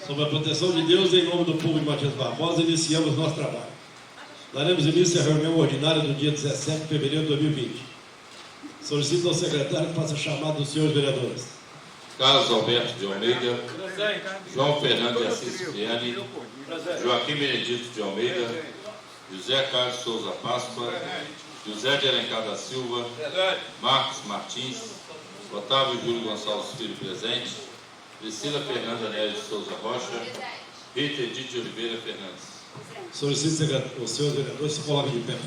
Sob a proteção de Deus, em nome do povo de Matias Barbosa, iniciamos nosso trabalho. Daremos início à reunião ordinária do dia 17 de fevereiro de 2020. Solicito ao secretário que faça chamado dos senhores vereadores. Carlos Alberto de Almeida, João Fernando de Assis Cipriani, Joaquim Benedito de Almeida, José Carlos Souza Páscoa, José de Alencar da Silva, Marcos Martins, Otávio Júlio Gonçalves Filho presente, Priscila Fernanda Nery de Souza Rocha, Rita Edith de Oliveira Fernandes. Solicito os senhores vereadores se coloquem de pé.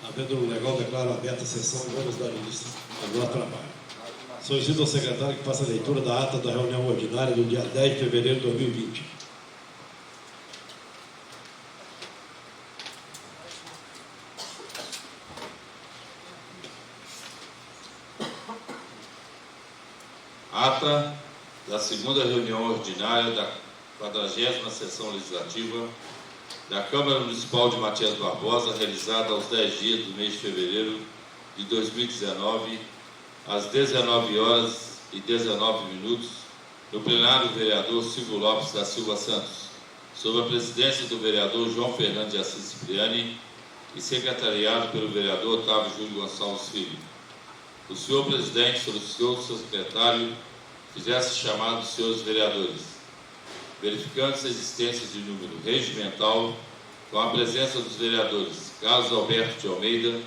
Havendo um legal, declaro aberta a sessão e vamos dar início ao nosso trabalho. Solicito ao secretário que faça a leitura da ata da reunião ordinária do dia 10 de fevereiro de 2020. Ata da segunda reunião ordinária da 40ª sessão legislativa da Câmara Municipal de Matias Barbosa, realizada aos 10 dias do mês de fevereiro de 2019, às 19h19, no plenário do vereador Silvio Lopes da Silva Santos, sob a presidência do vereador João Fernando de Assis Cipriani e secretariado pelo vereador Otávio Júlio Gonçalves Filho. O senhor presidente solicitou ao seu secretário que fizesse chamado dos senhores vereadores, verificando-se a existência de número regimental, com a presença dos vereadores Carlos Alberto de Almeida,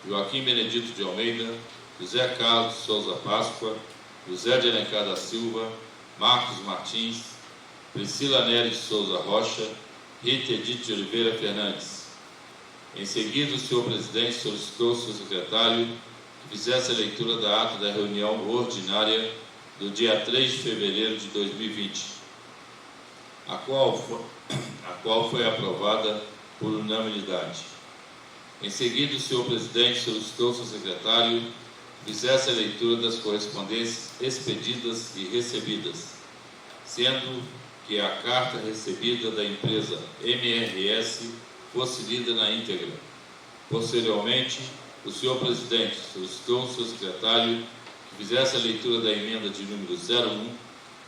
Joaquim Benedito de Almeida, José Carlos Souza Páscoa, José de Alencar da Silva, Marcos Martins, Priscila Nery de Souza Rocha, Rita Edith de Oliveira Fernandes. Em seguida, o senhor presidente solicitou ao seu secretário que fizesse a leitura da ata da reunião ordinária do dia 3 de fevereiro de 2020, a qual foi aprovada por unanimidade. Em seguida, o senhor presidente solicitou ao seu secretário que fizesse a leitura das correspondências expedidas e recebidas, sendo que a carta recebida da empresa MRS fosse lida na íntegra. Posteriormente, o senhor presidente solicitou ao seu secretário que fizesse a leitura da emenda de número 01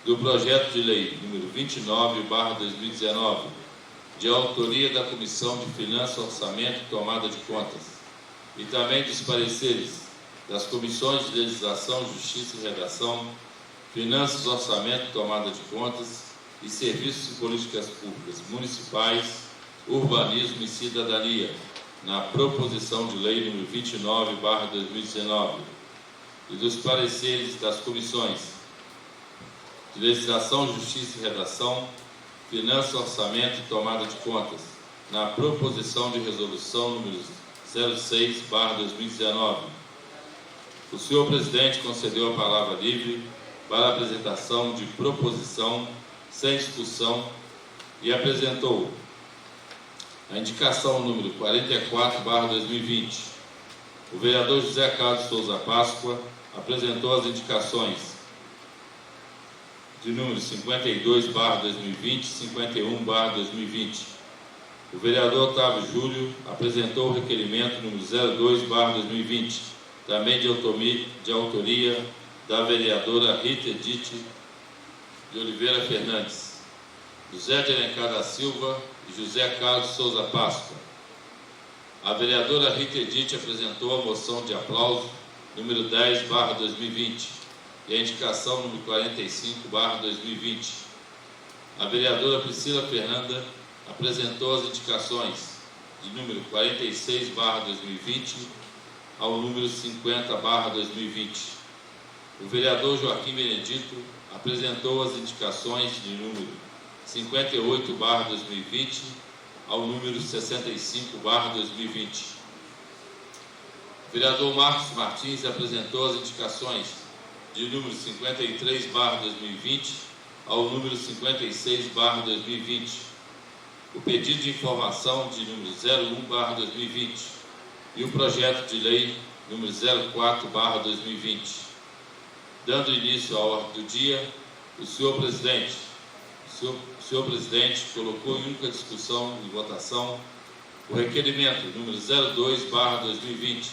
do projeto de lei número 29/2019, de autoria da Comissão de Finanças, Orçamento e Tomada de Contas, e também dos pareceres das Comissões de Legislação, Justiça e Redação, Finanças, Orçamento e Tomada de Contas e Serviços e Políticas Públicas Municipais, Urbanismo e Cidadania, na proposição de lei número 29/2019, e dos pareceres das Comissões de Legislação, Justiça e Redação, Finanças, Orçamento e Tomada de Contas, na proposição de resolução número 06/2019. O senhor presidente concedeu a palavra livre para a apresentação de proposição sem discussão e apresentou a indicação número 44/2020. O vereador José Carlos Souza Páscoa apresentou as indicações de número 52/2020 e 51/2020. O vereador Otávio Júlio apresentou o requerimento número 02/2020, também de autoria da vereadora Rita Edith de Oliveira Fernandes, José de Alencar da Silva e José Carlos Souza Páscoa. A vereadora Rita Edith apresentou a moção de aplauso número 10/2020 e a indicação número 45/2020. A vereadora Priscila Fernanda apresentou as indicações de número 46/2020 ao número 50/2020. O vereador Joaquim Benedito apresentou as indicações de número 58/2020 ao número 65/2020. O vereador Marcos Martins apresentou as indicações de número 53/2020 ao número 56/2020. O pedido de informação de número 01/2020 e o projeto de lei número 04/2020. Dando início à ordem do dia, o senhor presidente colocou em única discussão e votação o requerimento número 02/2020,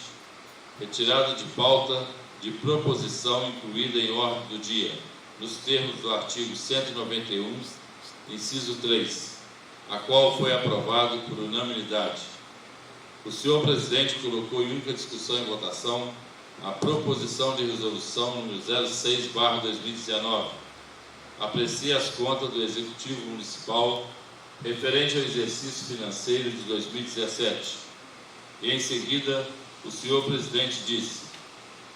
retirado de pauta de proposição incluída em ordem do dia, nos termos do artigo 191, inciso 3, a qual foi aprovado por unanimidade. O senhor presidente colocou em única discussão e votação a proposição de resolução número 06/2019. Aprecia as contas do Executivo Municipal referente ao exercício financeiro de 2017. E, em seguida, o senhor presidente disse: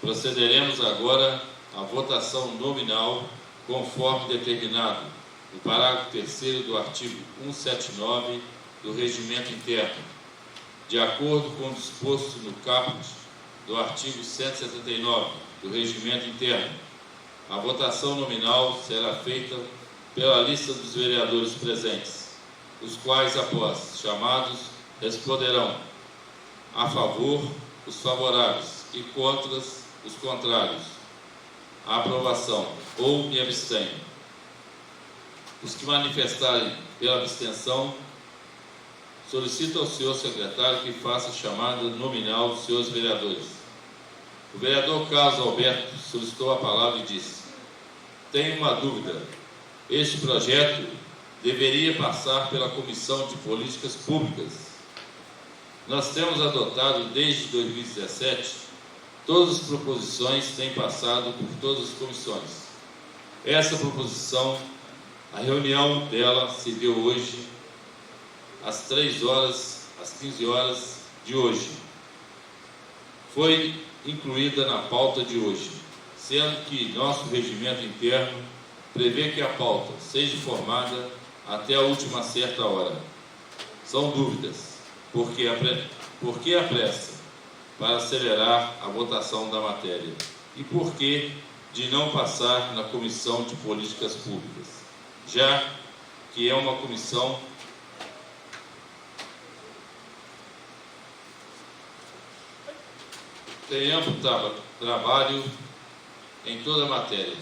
procederemos agora à votação nominal, conforme determinado no parágrafo 3º do artigo 179 do Regimento Interno, de acordo com o disposto no caput do artigo 179 do Regimento Interno. A votação nominal será feita pela lista dos vereadores presentes, os quais, após chamados, responderão a favor os favoráveis e contra os contrários à aprovação, ou me abstenho. Os que manifestarem pela abstenção, solicito ao senhor secretário que faça a chamada nominal dos senhores vereadores. O vereador Carlos Alberto solicitou a palavra e disse: tenho uma dúvida. Este projeto deveria passar pela Comissão de Políticas Públicas. Nós temos adotado desde 2017, todas as proposições têm passado por todas as comissões. Essa proposição, a reunião dela se deu hoje, às 15 horas de hoje. Foi incluída na pauta de hoje, sendo que nosso regimento interno prevê que a pauta seja formada até a última certa hora. São dúvidas. Por que a pressa para acelerar a votação da matéria? E por que de não passar na Comissão de Políticas Públicas, já que é uma comissão tem amplo trabalho em toda a matéria?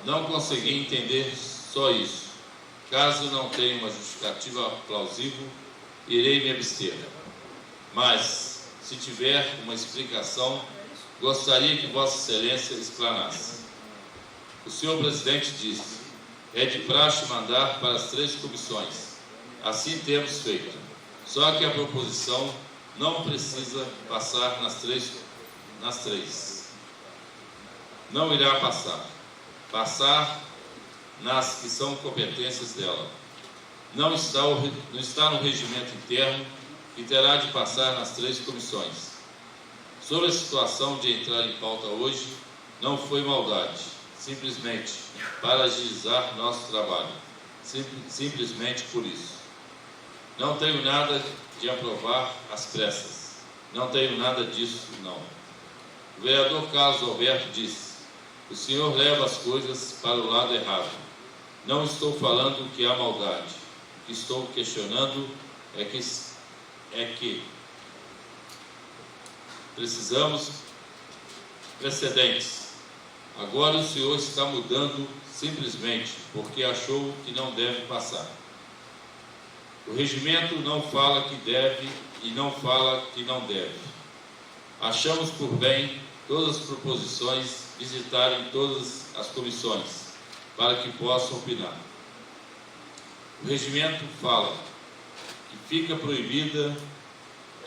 Não consegui entender só isso. Caso não tenha uma justificativa plausível, irei me abster. Mas, se tiver uma explicação, gostaria que Vossa Excelência explanasse. O senhor presidente disse: é de praxe mandar para as 3 comissões. Assim temos feito. Só que a proposição não precisa passar nas três. Não irá passar nas que são competências dela. Não está no regimento interno e terá de passar nas 3 comissões. Sobre a situação de entrar em pauta hoje, não foi maldade, simplesmente para agilizar nosso trabalho, simplesmente por isso. Não tenho nada de aprovar às pressas, não tenho nada disso, não. O vereador Carlos Alberto disse: o senhor leva as coisas para o lado errado. Não estou falando que há maldade. O que estou questionando é que precisamos precedentes. Agora o senhor está mudando simplesmente porque achou que não deve passar. O regimento não fala que deve e não fala que não deve. Achamos por bem todas as proposições visitarem todas as comissões para que possam opinar. O regimento fala que fica proibida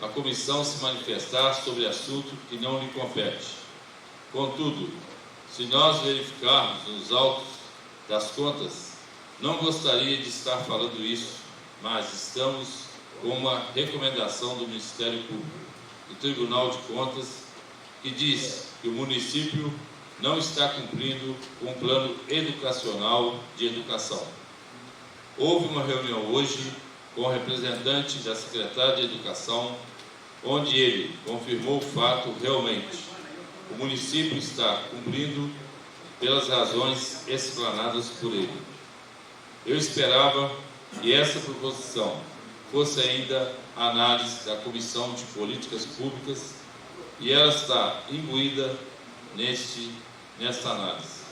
a comissão se manifestar sobre assunto que não lhe compete. Contudo, se nós verificarmos nos autos das contas, não gostaria de estar falando isso, mas estamos com uma recomendação do Ministério Público, do Tribunal de Contas, que diz que o município não está cumprindo com o plano educacional de educação. Houve uma reunião hoje com o representante da Secretaria de Educação, onde ele confirmou o fato realmente. O município está cumprindo pelas razões explanadas por ele. Eu esperava que essa proposição fosse ainda a análise da Comissão de Políticas Públicas e ela está imbuída nesta análise.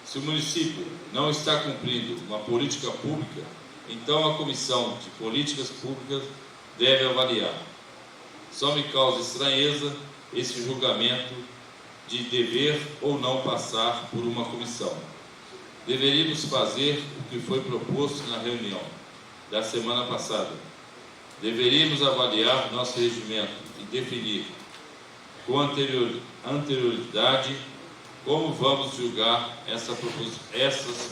Se o município não está cumprindo uma política pública, então a Comissão de Políticas Públicas deve avaliar. Só me causa estranheza esse julgamento de dever ou não passar por uma comissão. Deveríamos fazer o que foi proposto na reunião da semana passada. Deveríamos avaliar nosso regimento e definir com anterioridade como vamos julgar essas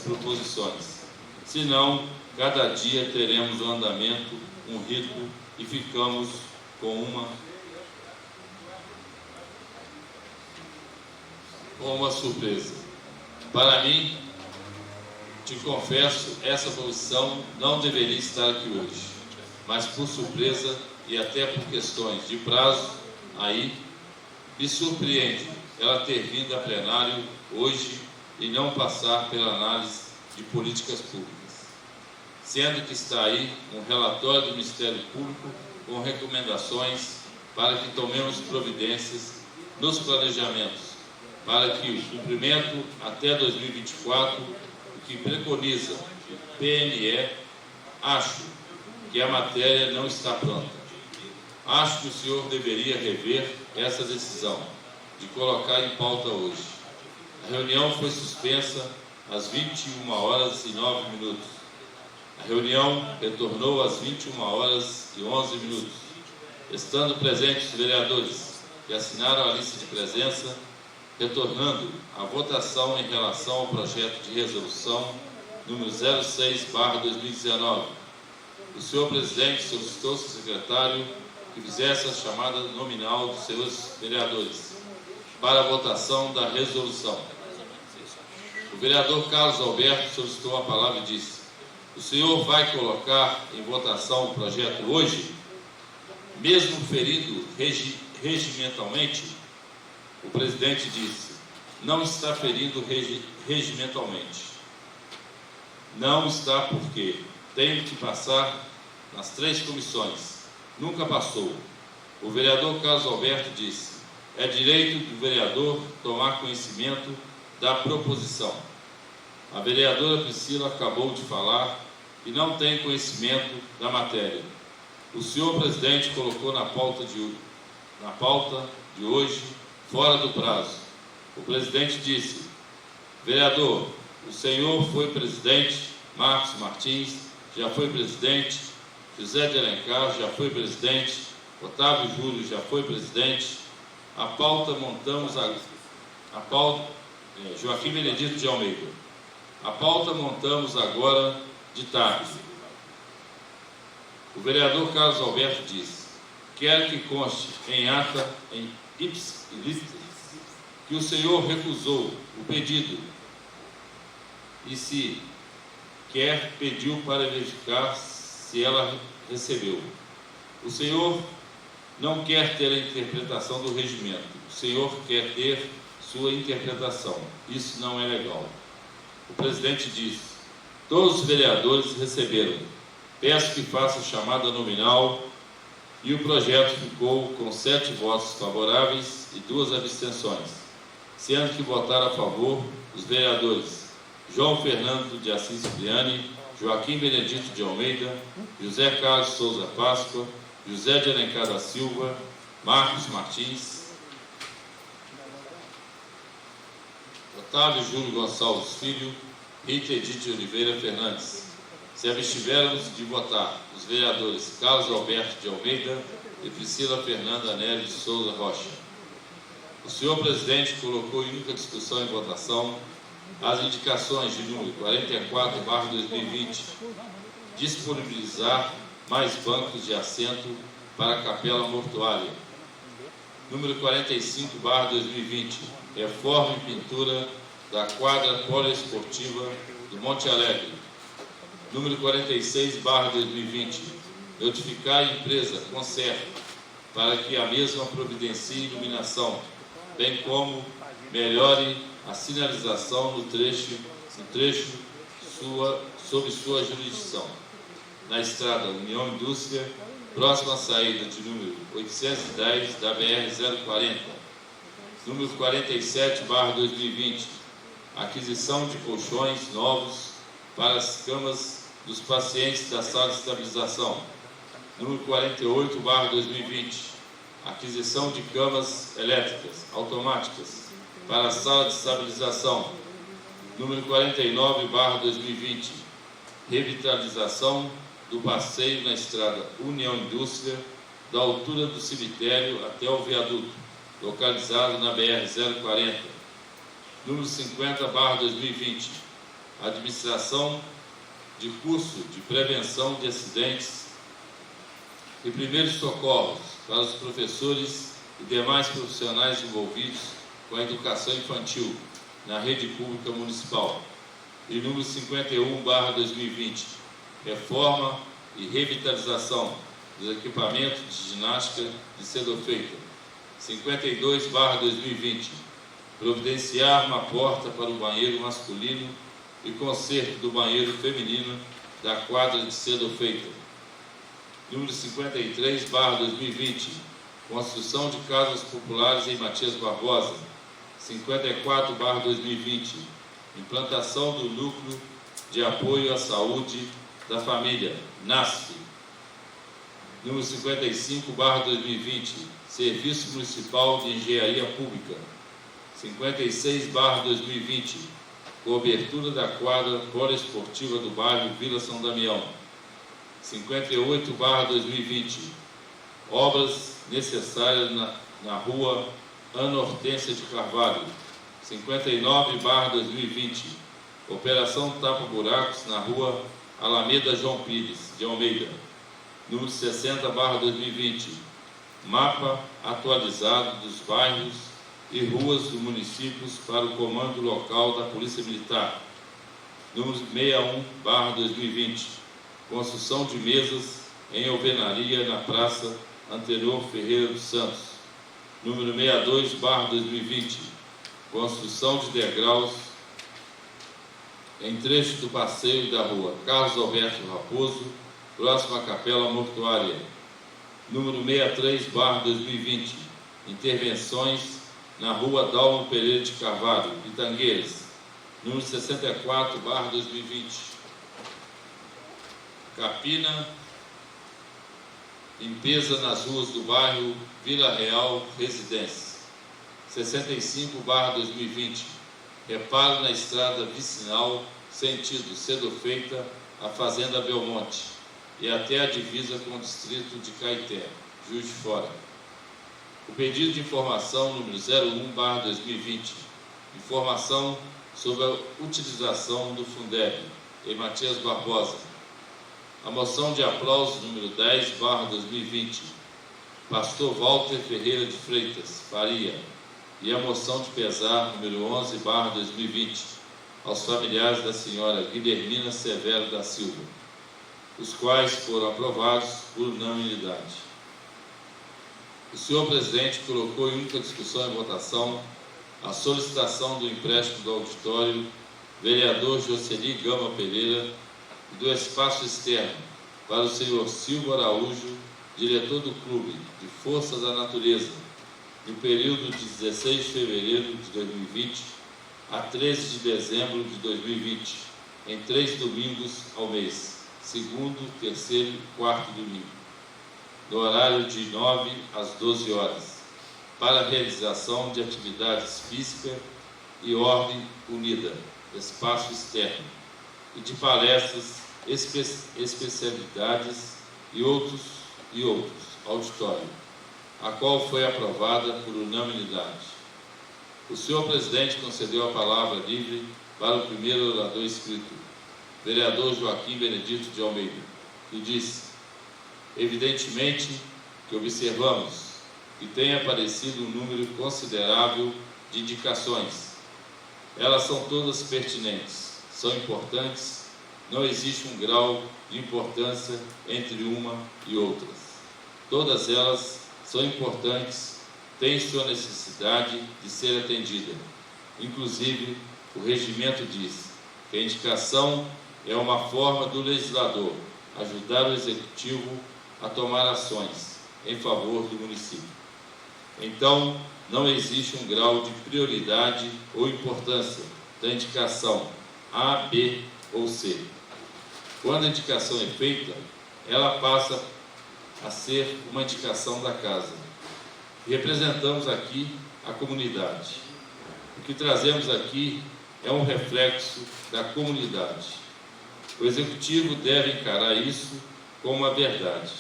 proposições. Senão, cada dia teremos um andamento, um ritmo e ficamos com uma surpresa. Para mim, te confesso, essa posição não deveria estar aqui hoje, mas por surpresa e até por questões de prazo, aí me surpreende ela ter vindo a plenário hoje e não passar pela análise de políticas públicas, sendo que está aí um relatório do Ministério Público com recomendações para que tomemos providências nos planejamentos, para que o cumprimento até 2024, o que preconiza o PNE, acho que a matéria não está pronta. Acho que o senhor deveria rever essa decisão de colocar em pauta hoje. A reunião foi suspensa às 21h09. A reunião retornou às 21h11. Estando presentes os vereadores que assinaram a lista de presença, retornando à votação em relação ao projeto de resolução número 06/2019. O senhor presidente solicitou ao secretário que fizesse a chamada nominal dos senhores vereadores para a votação da resolução. O vereador Carlos Alberto solicitou a palavra e disse: o senhor vai colocar em votação o projeto hoje, mesmo ferido regimentalmente? O presidente disse: não está ferindo regimentalmente. Não está porque tem que passar nas 3 comissões. Nunca passou. O vereador Carlos Alberto disse: é direito do vereador tomar conhecimento da proposição. A vereadora Priscila acabou de falar e não tem conhecimento da matéria. O senhor presidente colocou na pauta de hoje fora do prazo. O presidente disse: vereador, o senhor foi presidente, Marcos Martins já foi presidente, José de Alencar já foi presidente, Otávio Júlio já foi presidente. A pauta montamos Joaquim Benedito de Almeida. A pauta montamos agora de tarde. O vereador Carlos Alberto disse: quero que conste em ata, em ipsis literis, que o senhor recusou o pedido e, se quer, pediu para verificar se ela recebeu. O senhor não quer ter a interpretação do regimento, o senhor quer ter sua interpretação. Isso não é legal. O presidente disse: todos os vereadores receberam. Peço que faça a chamada nominal. E o projeto ficou com 7 votos favoráveis e 2 abstenções, sendo que votaram a favor os vereadores João Fernando de Assis Cipriani, Joaquim Benedito de Almeida, José Carlos Souza Páscoa, José de Alencar da Silva, Marcos Martins, Otávio Júlio Gonçalves Filho, Rita Edith de Oliveira Fernandes. Se abstivéramos de votar os vereadores Carlos Alberto de Almeida e Priscila Fernanda Nery de Souza Rocha. O senhor presidente colocou em única discussão e votação as indicações de número 44/2020, disponibilizar mais bancos de assento para a capela mortuária. Número 45/2020, reforma e pintura da quadra poliesportiva do Monte Alegre. Número 46/2020, notificar a empresa Concerto para que a mesma providencie iluminação, bem como melhore a sinalização no trecho sob sua jurisdição, na estrada União Indústria, próxima à saída de número 810 da BR-040. Número 47/2020, aquisição de colchões novos para as camas dos pacientes da sala de estabilização. Número 48/2020, aquisição de camas elétricas automáticas para a sala de estabilização. Número 49/2020, revitalização do passeio na estrada União Indústria, da altura do cemitério até o viaduto, localizado na BR-040. Número 50/2020, administração de curso de prevenção de acidentes e primeiros socorros para os professores e demais profissionais envolvidos com a educação infantil na rede pública municipal. E número 51/2020, reforma e revitalização dos equipamentos de ginástica de Cedo Feita. 52/2020, providenciar uma porta para o banheiro masculino e conserto do banheiro feminino da quadra de Cedo Feita. Número 53/2020, construção de casas populares em Matias Barbosa. 54/2020, implantação do Núcleo de Apoio à Saúde da Família, NASF. Número 55/2020, Serviço Municipal de Engenharia Pública. 56/2020, cobertura da quadra poliesportiva do bairro Vila São Damião. 58/2020, obras necessárias na rua Ana Hortência de Carvalho. 59/2020, operação tapa-buracos na rua Alameda João Pires de Almeida. Número 60/2020, mapa atualizado dos bairros e ruas dos municípios para o Comando Local da Polícia Militar. Número 61/2020, construção de mesas em alvenaria na Praça Antenor Ferreira dos Santos. Número 62/2020, construção de degraus em trecho do passeio da rua Carlos Alberto Raposo, próximo à Capela Mortuária. Número 63/2020, intervenções na rua Dalmo Pereira de Carvalho, Pitangueiras. Número 64/2020, Capina, limpeza nas ruas do bairro Vila Real Residência. 65/2020, reparo na estrada vicinal sentido Cedo Feita à Fazenda Belmonte e até a divisa com o distrito de Caeté, Juiz de Fora. O pedido de informação número 01/2020, informação sobre a utilização do Fundeb em Matias Barbosa. A moção de aplauso número 10/2020, Pastor Walter Ferreira de Freitas, Faria, e a moção de pesar número 11/2020, aos familiares da senhora Guilhermina Severo da Silva, os quais foram aprovados por unanimidade. O senhor presidente colocou em única discussão e votação a solicitação do empréstimo do auditório vereador Jocely Gama Pereira e do espaço externo para o senhor Silvio Araújo, diretor do Clube de Força da Natureza, no período de 16 de fevereiro de 2020 a 13 de dezembro de 2020, em 3 domingos ao mês, segundo, terceiro e quarto domingo, no horário de 9 às 12 horas, para a realização de atividades físicas e ordem unida, espaço externo, e de palestras, especialidades e outros, auditório, a qual foi aprovada por unanimidade. O senhor presidente concedeu a palavra livre para o primeiro orador inscrito, vereador Joaquim Benedito de Almeida, e disse: evidentemente que observamos que tem aparecido um número considerável de indicações. Elas são todas pertinentes, são importantes, não existe um grau de importância entre uma e outras. Todas elas são importantes, têm sua necessidade de ser atendida. Inclusive, o regimento diz que a indicação é uma forma do legislador ajudar o executivo a tomar ações em favor do município. Então, não existe um grau de prioridade ou importância da indicação A, B ou C. Quando a indicação é feita, ela passa a ser uma indicação da casa. Representamos aqui a comunidade. O que trazemos aqui é um reflexo da comunidade. O Executivo deve encarar isso como uma verdade.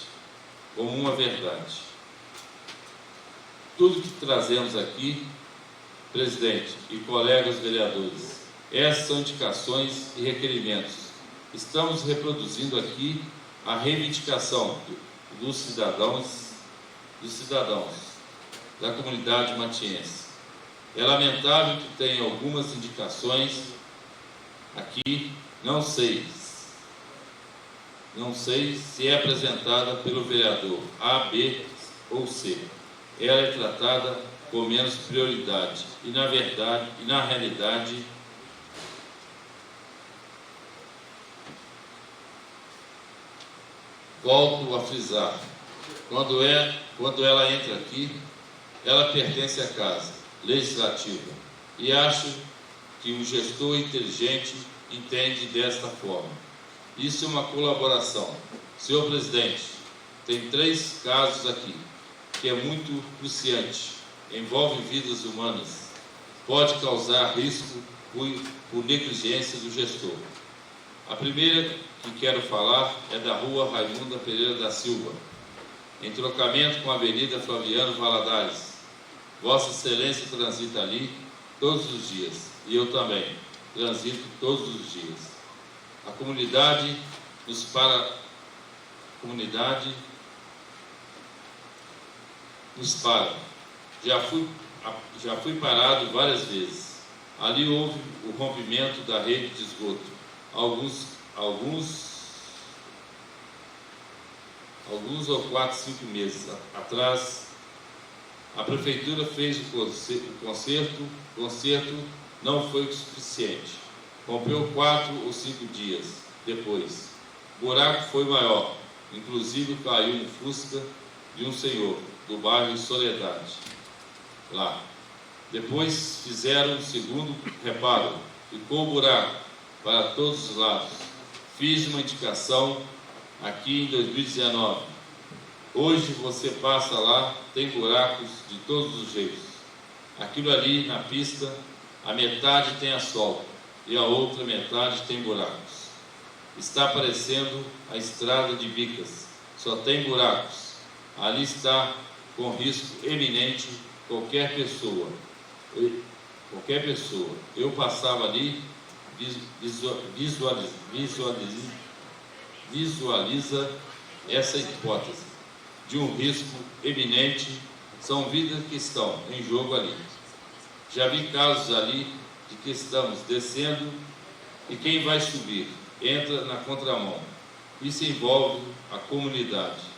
Tudo que trazemos aqui, presidente e colegas vereadores, essas são indicações e requerimentos. Estamos reproduzindo aqui a reivindicação dos cidadãos da comunidade matiense. É lamentável que tenha algumas indicações aqui, não sei se é apresentada pelo vereador A, B ou C. Ela é tratada com menos prioridade e, na realidade, volto a frisar, quando ela entra aqui, ela pertence à Casa Legislativa e acho que um gestor inteligente entende desta forma. Isso é uma colaboração. Senhor presidente, tem 3 casos aqui, que é muito cruciante, envolve vidas humanas, pode causar risco por negligência do gestor. A primeira que quero falar é da rua Raimunda Pereira da Silva, em trocamento com a Avenida Flaviano Valadares. Vossa Excelência transita ali todos os dias, e eu também transito todos os dias. A comunidade nos para. Já fui parado várias vezes. Ali houve o rompimento da rede de esgoto. Alguns ou 4, 5 meses atrás, a prefeitura fez o conserto não foi o suficiente. Rompeu 4 ou 5 dias depois. O buraco foi maior, inclusive caiu um Fusca de um senhor do bairro Soledade, lá. Depois fizeram o segundo reparo, ficou o buraco para todos os lados. Fiz uma indicação aqui em 2019. Hoje você passa lá, tem buracos de todos os jeitos. Aquilo ali na pista, a metade tem asfalto e a outra metade tem buracos. Está parecendo a estrada de Bicas, só tem buracos. Ali está com risco eminente qualquer pessoa. Eu passava ali, visualiza essa hipótese de um risco eminente. São vidas que estão em jogo ali. Já vi casos ali de que estamos descendo e quem vai subir entra na contramão. Isso envolve a comunidade.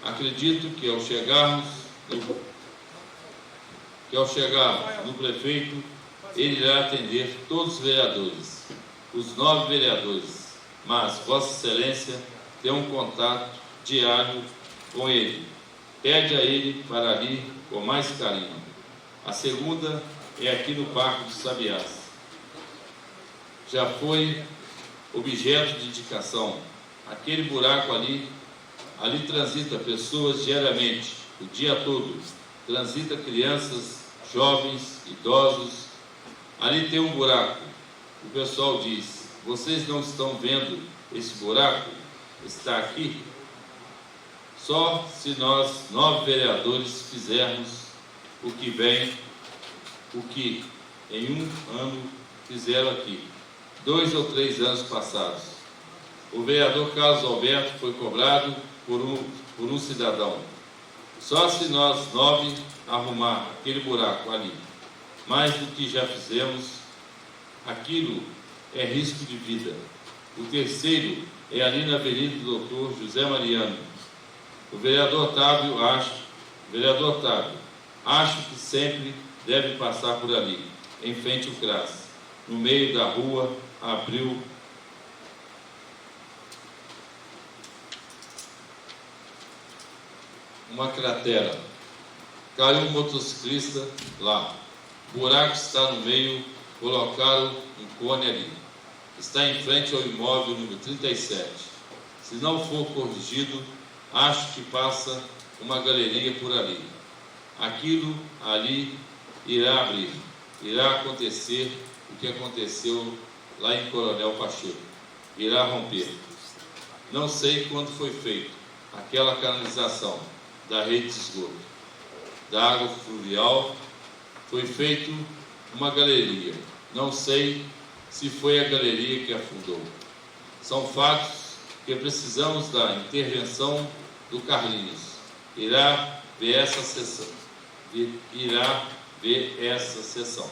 Acredito que ao chegarmos no prefeito, ele irá atender todos os vereadores, os 9 vereadores, mas Vossa Excelência tem um contato diário com ele. Pede a ele para ali com mais carinho. A segunda é aqui no Parque dos Sabiás. Já foi objeto de indicação. Aquele buraco ali transita pessoas diariamente, o dia todo. Transita crianças, jovens, idosos. Ali tem um buraco. O pessoal diz: vocês não estão vendo esse buraco? Está aqui. Só se nós, 9 vereadores, fizermos o que em um ano fizeram aqui, 2 ou 3 anos passados. O vereador Carlos Alberto foi cobrado por um cidadão. Só se nós 9 arrumar aquele buraco ali, mais do que já fizemos, aquilo é risco de vida. O terceiro é ali na Avenida do Doutor José Mariano. O vereador Otávio, acho que sempre deve passar por ali, em frente ao CRAS. No meio da rua, abriu uma cratera. Caiu um motociclista lá. O buraco está no meio, colocaram um cone ali. Está em frente ao imóvel número 37. Se não for corrigido, acho que passa uma galeria por ali. Aquilo ali irá abrir, irá acontecer o que aconteceu lá em Coronel Pacheco. Irá romper. Não sei quando foi feito aquela canalização da rede de esgoto, da água fluvial. Foi feito uma galeria. Não sei se foi a galeria que afundou. São fatos que precisamos da intervenção do Carlinhos. Irá ver essa sessão.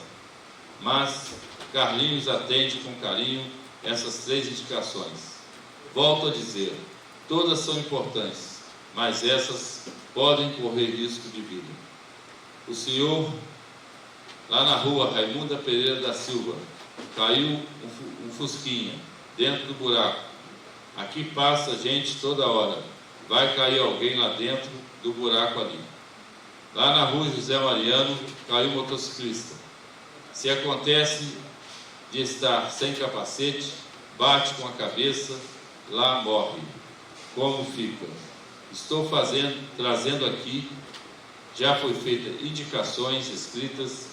Mas Carlinhos atende com carinho essas 3 indicações. Volto a dizer, todas são importantes, mas essas podem correr risco de vida. O senhor, lá na rua Raimunda Pereira da Silva, caiu um fusquinha dentro do buraco. Aqui passa gente toda hora. Vai cair alguém lá dentro do buraco ali. Lá na rua José Mariano, caiu um motociclista. Se acontece de estar sem capacete, bate com a cabeça, lá morre. Como fica? Estou trazendo aqui, já foi feita indicações escritas,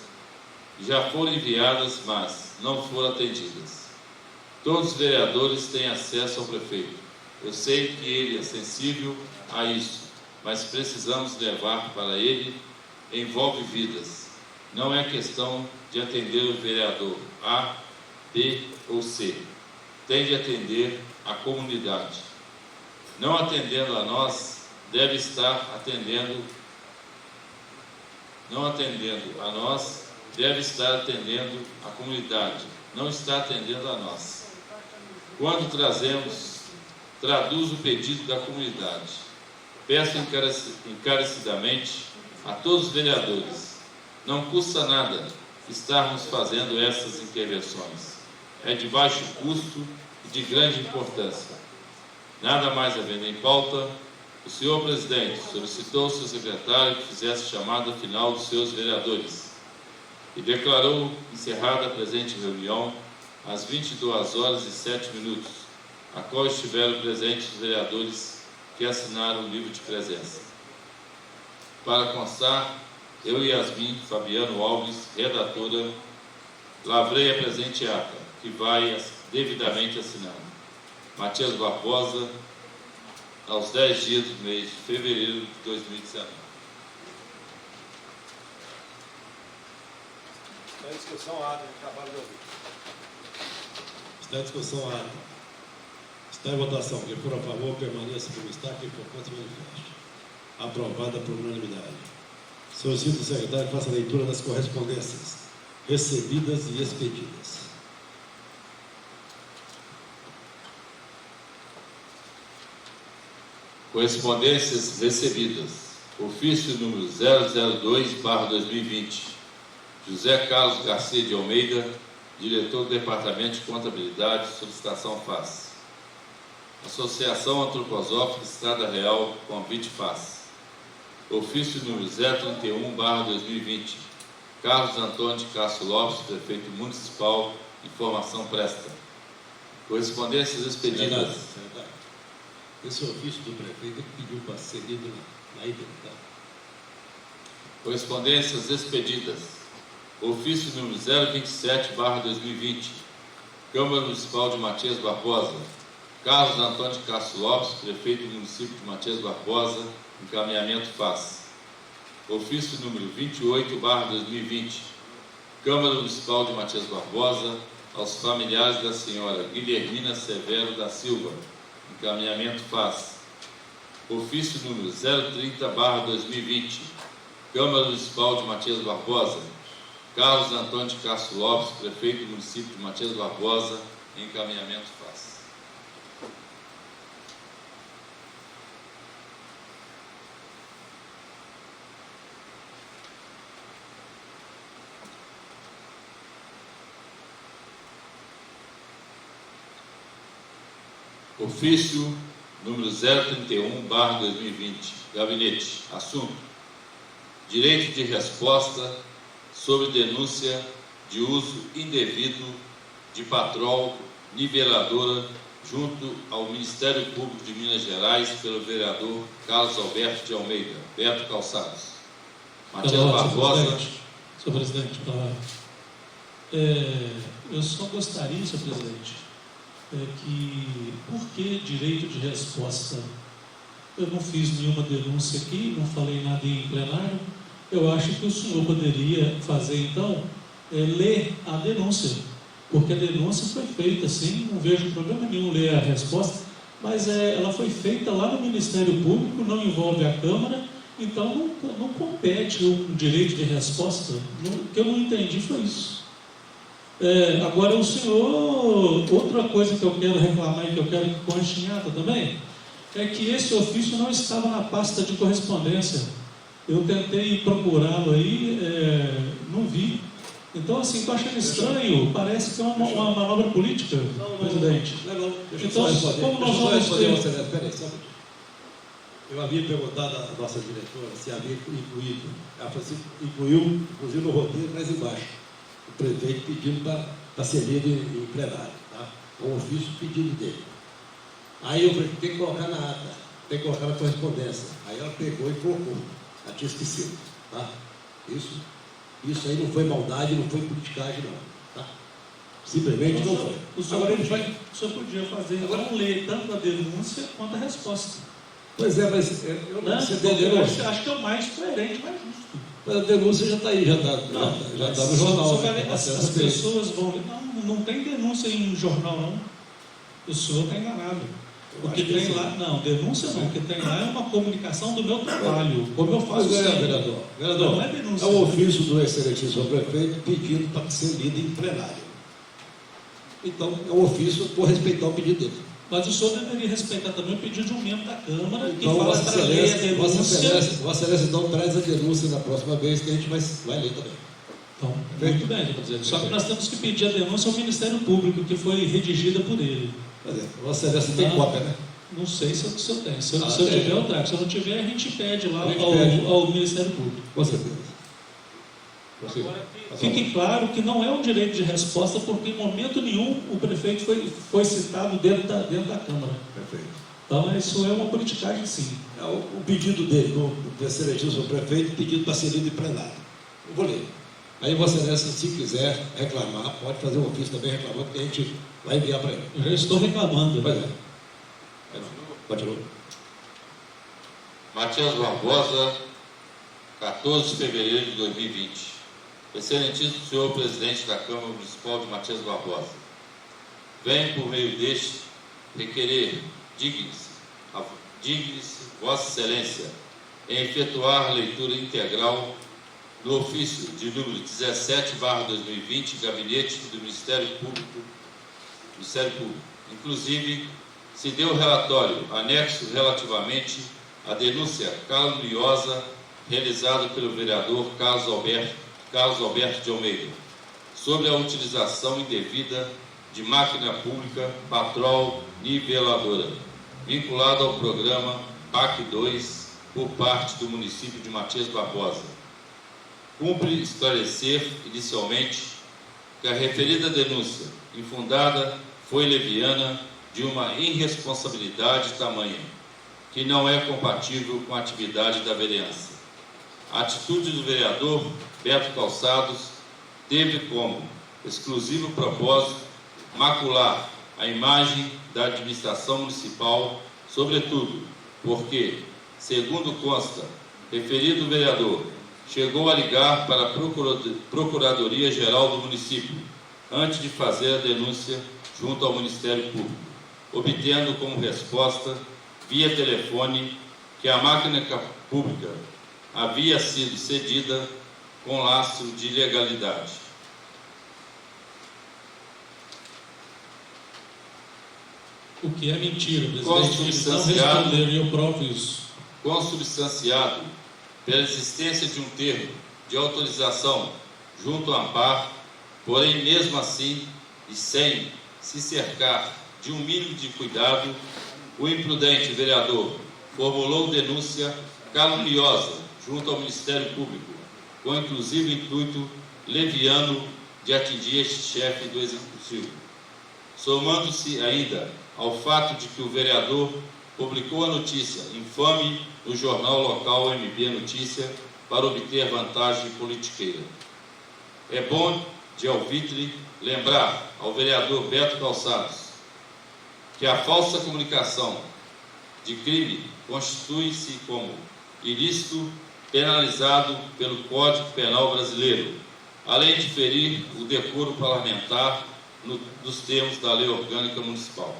já foram enviadas, mas não foram atendidas. Todos os vereadores têm acesso ao prefeito. Eu sei que ele é sensível a isso, mas precisamos levar para ele. Envolve vidas. Não é questão de atender o vereador A, B ou C. Tem de atender a comunidade. Não atendendo a nós, deve estar atendendo. Não atendendo a nós, deve estar atendendo a comunidade. Não está atendendo a nós. Quando traduz o pedido da comunidade. Peço encarecidamente a todos os vereadores. Não custa nada estarmos fazendo essas intervenções. É de baixo custo e de grande importância. Nada mais havendo em pauta, o senhor presidente solicitou ao seu secretário que fizesse chamada final dos seus vereadores e declarou encerrada a presente reunião às 22h07, a qual estiveram presentes os vereadores que assinaram o livro de presença. Para constar, eu e Yasmin Fabiano Alves, redatora, lavrei a presente ata, que vai devidamente assinada. Matias Barbosa, aos 10 dias do mês de fevereiro de 2019. Está em discussão a ata, acabaram de ouvir. Está em discussão a ata. Está em votação. Quem for a favor, permaneça como está. Quem for contra, manifeste. Aprovada por unanimidade. Solicito o secretário que faça a leitura das correspondências recebidas e expedidas. Correspondências recebidas. Ofício número 002/2020. José Carlos Garcia de Almeida, diretor do Departamento de Contabilidade, solicitação FAS. Associação Antroposófica Estrada Real, convite FAS. Ofício número 031/2020. Carlos Antônio de Castro Lopes, prefeito municipal, informação presta. Correspondências expedidas. Secretário, esse ofício do prefeito pediu para ser lido na ida. Correspondências expedidas. Ofício número 027/2020. Câmara Municipal de Matias Barbosa. Carlos Antônio de Castro Lopes, prefeito do município de Matias Barbosa, encaminhamento FAS. Ofício número 28/2020. Câmara Municipal de Matias Barbosa, aos familiares da senhora Guilhermina Severo da Silva, encaminhamento FAS. Ofício número 030/2020. Câmara Municipal de Matias Barbosa, Carlos Antônio de Castro Lopes, prefeito do município de Matias Barbosa, encaminhamento FAS. Ofício número 031/2020. Gabinete. Assunto: direito de resposta sobre denúncia de uso indevido de patrol niveladora junto ao Ministério Público de Minas Gerais pelo vereador Carlos Alberto de Almeida. Beto Calçados. Matias Barbosa. Senhor presidente, para Eu só gostaria, senhor presidente, por que direito de resposta? Eu não fiz nenhuma denúncia aqui, não falei nada em plenário. Eu acho que o senhor poderia fazer, então, ler a denúncia, porque a denúncia foi feita assim, não vejo problema nenhum ler a resposta, mas ela foi feita lá no Ministério Público, não envolve a Câmara, então não compete um direito de resposta. O que eu não entendi foi isso. Agora o senhor, outra coisa que eu quero reclamar e que eu quero que conste em ata também, é que esse ofício não estava na pasta de correspondência. Eu tentei procurá-lo aí, não vi. Então, assim, estou achando estranho, parece que é uma manobra política, presidente. Não. Deixa Então, eu só responder. como nós Deixa eu só vamos responder ter... você, espera aí, só um pouquinho. Eu havia perguntado à nossa diretora se havia incluído. Ela falou assim, incluiu, inclusive no roteiro, mas embaixo. O prefeito pedindo para ser lido em plenário, tá? Um ofício pedido dele. Aí eu falei, tem que colocar na ata, tem que colocar na correspondência. Aí ela pegou e colocou. Ela tinha esquecido, tá? Isso aí não foi maldade, não foi politicagem, não. Tá? Simplesmente não foi. O senhor podia fazer, agora ler tanto a denúncia quanto a resposta. Pois é, mas eu não sei Eu acho que é o mais coerente, mais justo. Mas a denúncia já está aí, já está no jornal. As pessoas vão ler. Não tem denúncia em jornal, não. O senhor está enganado. O que tem lá, não, denúncia não, o que tem lá é uma comunicação do meu trabalho, como eu faço sempre. Vereador, não é denúncia. É um ofício do excelentíssimo prefeito pedindo para ser lido em plenário. Então, é um ofício por respeitar o pedido dele. Mas o senhor deveria respeitar também o pedido de um membro da Câmara que então, fala para ler a denúncia. Vossa Excelência, então, traz a denúncia na próxima vez que a gente vai ler também. Então, muito bem, presidente. Só que nós temos que pedir a denúncia ao Ministério Público, que foi redigida por ele. Vossa Excelência tem cópia, né? Não sei se o senhor tem. Se eu tiver, eu trago. Se eu não tiver, a gente pede lá pede. ao Ministério Público. Com certeza. Fique claro que não é um direito de resposta, porque em momento nenhum o prefeito foi citado dentro da Câmara. Perfeito. Então, isso é uma politicagem, sim. É o pedido dele, do excelentíssimo prefeito, pedido para ser lido em plenário. Eu vou ler. Aí, Vossa Excelência, se quiser reclamar, pode fazer um ofício também reclamando, que a gente vai enviar para ele. Eu já estou reclamando. Pois é. Continua. Matias Barbosa, 14 de fevereiro de 2020. Excelentíssimo senhor presidente da Câmara Municipal de Matias Barbosa, venho por meio deste requerer, digne-se Vossa Excelência, em efetuar a leitura integral do ofício de número 17/2020, Gabinete do Ministério Público. Inclusive, se deu relatório anexo relativamente à denúncia caluniosa realizada pelo vereador Carlos Alberto de Almeida sobre a utilização indevida de máquina pública patrol niveladora, vinculada ao programa PAC 2 por parte do município de Matias Barbosa. Cumpre esclarecer, inicialmente, que a referida denúncia infundada foi leviana de uma irresponsabilidade tamanha, que não é compatível com a atividade da vereança. A atitude do vereador Beto Calçados teve como exclusivo propósito macular a imagem da administração municipal, sobretudo porque, segundo consta, referido vereador chegou a ligar para a Procuradoria-Geral do município antes de fazer a denúncia junto ao Ministério Público, obtendo como resposta, via telefone, que a máquina pública havia sido cedida com lastro de ilegalidade. O que é mentira, presidente. Eles não responderam, e eu provo isso. Consubstanciado pela existência de um termo de autorização junto à ANPAR, porém, mesmo assim, e sem se cercar de um mínimo de cuidado, o imprudente vereador formulou denúncia caluniosa junto ao Ministério Público, com inclusive intuito leviano de atingir este chefe do Executivo. Somando-se ainda ao fato de que o vereador publicou a notícia infame no jornal local MB Notícia para obter vantagem politiqueira. É bom de alvitre, lembrar ao vereador Beto Calçados que a falsa comunicação de crime constitui-se como ilícito penalizado pelo Código Penal Brasileiro, além de ferir o decoro parlamentar nos termos da Lei Orgânica Municipal.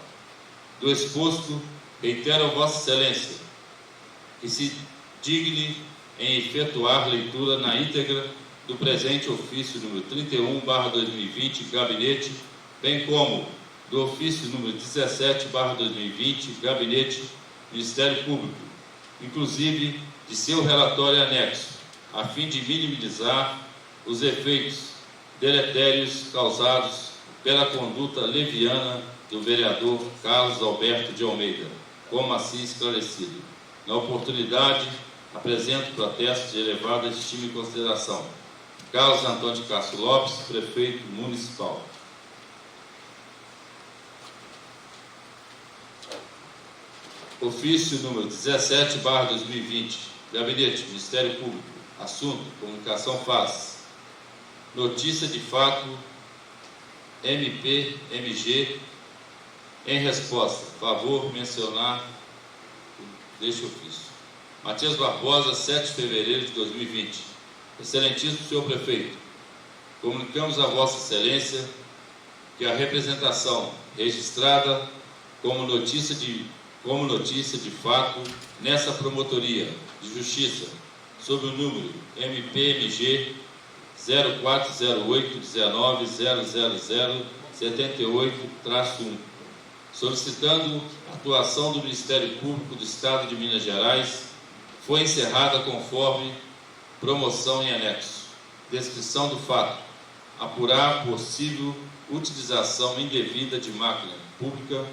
Do exposto, reitero a Vossa Excelência que se digne em efetuar leitura na íntegra do presente ofício número 31/2020, gabinete, bem como do ofício número 17/2020, gabinete, Ministério Público, inclusive de seu relatório anexo, a fim de minimizar os efeitos deletérios causados pela conduta leviana do vereador Carlos Alberto de Almeida, como assim esclarecido. Na oportunidade, apresento protesto de elevada estima e consideração. Carlos Antônio de Castro Lopes, Prefeito Municipal. Ofício número 17/2020, Gabinete, Ministério Público, assunto, comunicação faz. Notícia de fato, MP-MG, em resposta, favor mencionar deste ofício. Matias Barbosa, 7 de fevereiro de 2020. Excelentíssimo senhor Prefeito, comunicamos a Vossa Excelência que a representação registrada como notícia de fato nessa Promotoria de Justiça, sob o número MPMG 040819000078-1, solicitando a atuação do Ministério Público do Estado de Minas Gerais, foi encerrada conforme promoção em anexo. Descrição do fato: apurar possível utilização indevida de máquina pública,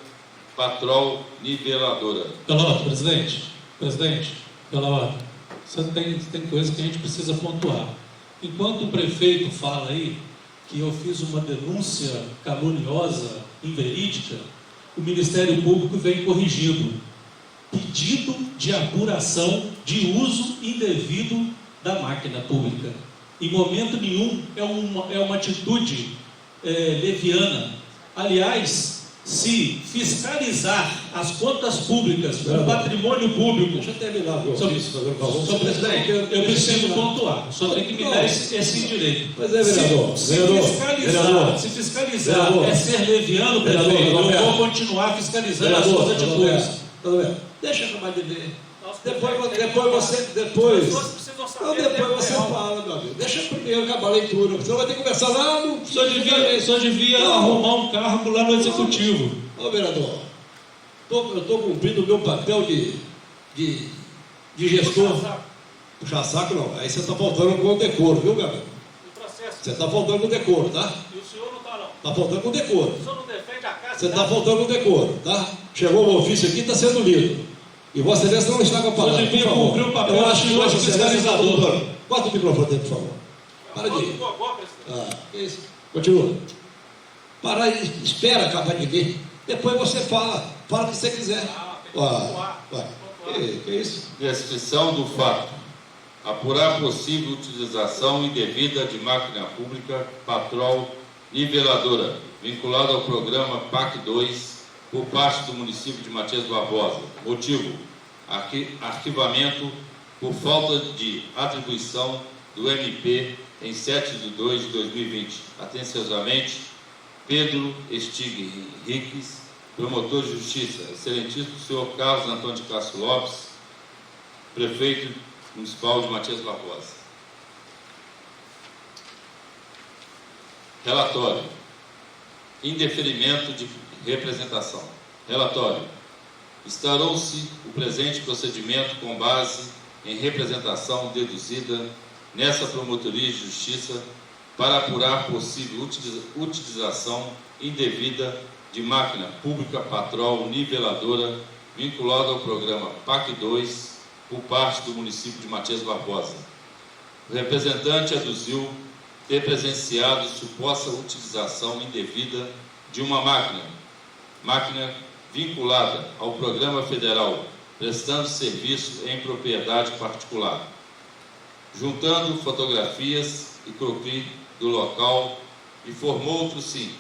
patrol niveladora. Pela ordem, presidente, pela ordem. Tem coisa que a gente precisa pontuar. Enquanto o prefeito fala aí que eu fiz uma denúncia caluniosa, inverídica, o Ministério Público vem corrigindo. Pedido de apuração de uso indevido da máquina pública. Em momento nenhum é uma atitude leviana. Aliás, se fiscalizar as contas públicas, o patrimônio público... Deixa eu terminar o ofício, fazendo favor. Senhor presidente, eu preciso pontuar. Só tem que me dar esse direito. Pois é, vereador. Se fiscalizar é ser leviano, prefeito, eu vou continuar fiscalizando as suas atitudes. Deixa eu acabar de ver. Depois você fala, meu amigo. Deixa eu primeiro acabar a leitura. Você vai ter que conversar lá no... O senhor devia arrumar um cargo lá no Executivo. Ô, vereador, eu estou cumprindo o meu papel de gestor. Puxar saco não. Aí você está faltando com o decoro, viu, Gabriel? Você está faltando com o decoro, tá? E o senhor não está, não? Está faltando com o decoro. O senhor não defende a casa? Você está faltando com o decoro, tá? Chegou o ofício aqui, está sendo lido. E Vossa Excelência não está com a palavra. Você devia cumprir o papel Eu acho que Vossa Excelência está fiscalizador. faltando. Bota o microfone aí, por favor. Para de ir. Que isso? Continua. Para, espera acabar de ler. Depois você fala. Fala o que você quiser. Vai. Que isso? Descrição do fato: apurar possível utilização indevida de máquina pública, patrol niveladora, vinculado ao programa PAC 2, por parte do município de Matias Barbosa. Motivo: arquivamento por falta de atribuição do MP em 7 de 2 de 2020. Atenciosamente, Pedro Estig Henriques, promotor de justiça. Excelentíssimo senhor Carlos Antônio de Castro Lopes, prefeito municipal de Matias Barbosa. Relatório: indeferimento de representação. Relatório: instaurou-se o presente procedimento com base em representação deduzida nessa Promotoria de Justiça para apurar possível utilização indevida de máquina pública patrol niveladora vinculada ao programa PAC 2 por parte do município de Matias Barbosa. O representante aduziu ter presenciado suposta utilização indevida de uma máquina vinculada ao programa federal, prestando serviço em propriedade particular. Juntando fotografias e croquis do local Informou outro sim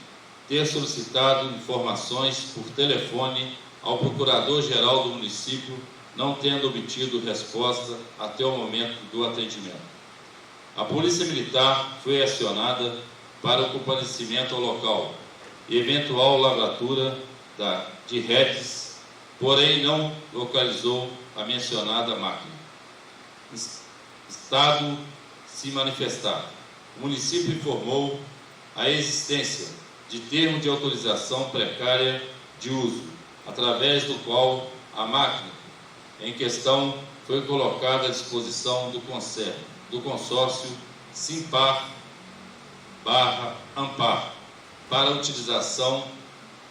ter solicitado informações por telefone ao procurador-geral do município, não tendo obtido resposta até o momento do atendimento. A Polícia Militar foi acionada para o comparecimento ao local e eventual lavratura de redes, porém não localizou a mencionada máquina. Estado se manifestar. O município informou a existência de termo de autorização precária de uso, através do qual a máquina em questão foi colocada à disposição do consórcio Simpar/Ampar para a utilização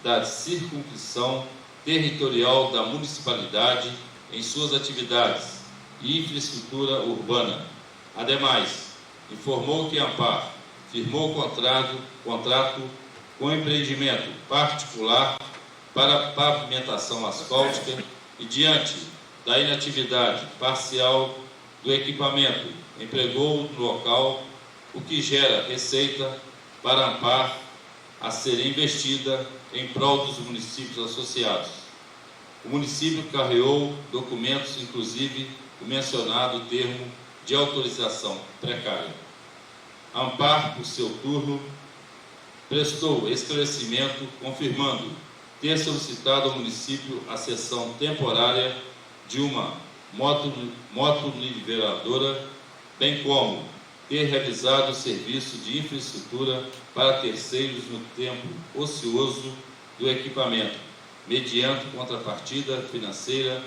da circunscrição territorial da municipalidade em suas atividades e infraestrutura urbana. Ademais, informou que a Ampar firmou contrato com empreendimento particular para pavimentação asfáltica e, diante da inatividade parcial do equipamento, empregou no local, o que gera receita para a Ampar a ser investida em prol dos municípios associados. O município carreou documentos, inclusive o mencionado termo de autorização precária. A Ampar, por seu turno, prestou esclarecimento confirmando ter solicitado ao município a cessão temporária de uma motoniveladora, bem como ter realizado o serviço de infraestrutura para terceiros no tempo ocioso do equipamento, mediante contrapartida financeira,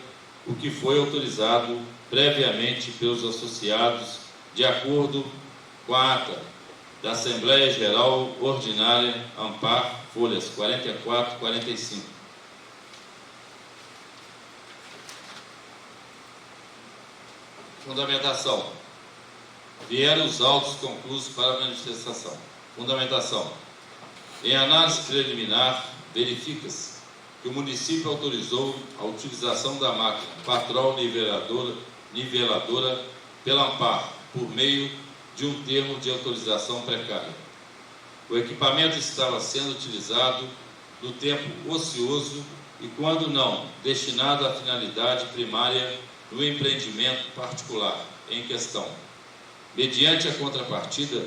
o que foi autorizado previamente pelos associados, de acordo com a ata da Assembleia Geral Ordinária Ampar, folhas 44 e 45. Fundamentação. Vieram os autos conclusos para a manifestação. Fundamentação. Em análise preliminar, verifica-se que o município autorizou a utilização da máquina Patrol niveladora pela Ampar, por meio de um termo de autorização precária. O equipamento estava sendo utilizado no tempo ocioso e, quando não, destinado à finalidade primária do empreendimento particular em questão, mediante a contrapartida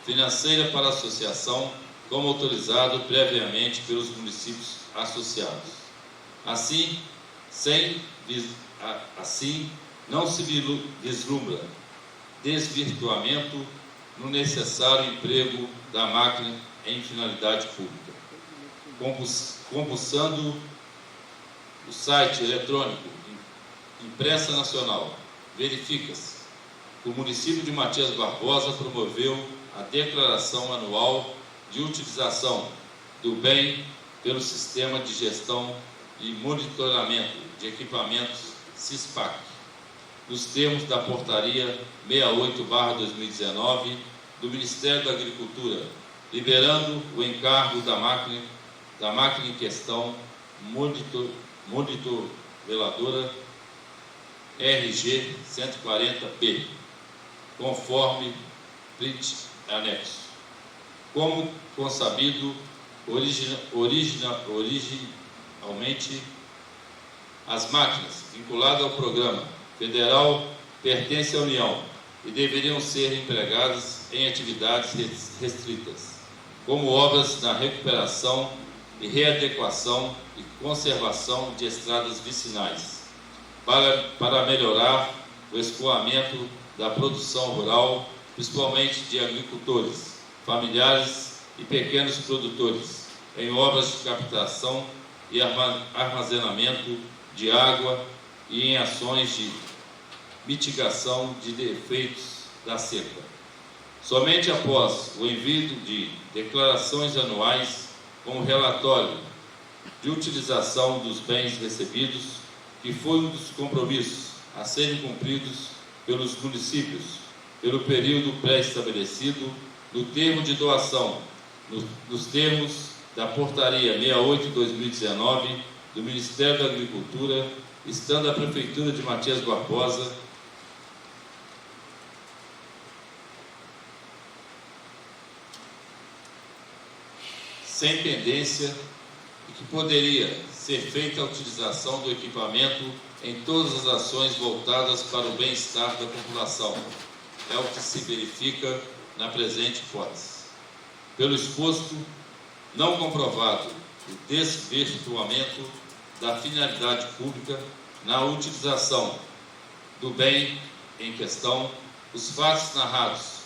financeira para a associação, como autorizado previamente pelos municípios associados. Assim, não se vislumbra desvirtuamento no necessário emprego da máquina em finalidade pública. Compulsando o site eletrônico Imprensa Nacional, verifica-se que o município de Matias Barbosa promoveu a declaração anual de utilização do bem pelo Sistema de Gestão e Monitoramento de Equipamentos SISPAC, nos termos da Portaria 68/2019 do Ministério da Agricultura, liberando o encargo da máquina em questão, monitoradora RG 140P, conforme print anexo. Como consabido, originalmente, as máquinas vinculadas ao programa federal pertencem à União e deveriam ser empregadas em atividades restritas, como obras na recuperação e readequação e conservação de estradas vicinais, para melhorar o escoamento da produção rural, principalmente de agricultores, familiares e pequenos produtores, em obras de captação e armazenamento de água e em ações de mitigação de defeitos da seca. Somente após o envio de declarações anuais com relatório de utilização dos bens recebidos, que foi um dos compromissos a serem cumpridos pelos municípios pelo período pré-estabelecido no termo de doação, nos termos da Portaria 68/2019 do Ministério da Agricultura, estando a Prefeitura de Matias Barbosa sem pendência e que poderia ser feita a utilização do equipamento em todas as ações voltadas para o bem-estar da população. É o que se verifica na presente hipótese. Pelo exposto, não comprovado o desvirtuamento da finalidade pública na utilização do bem em questão, os fatos narrados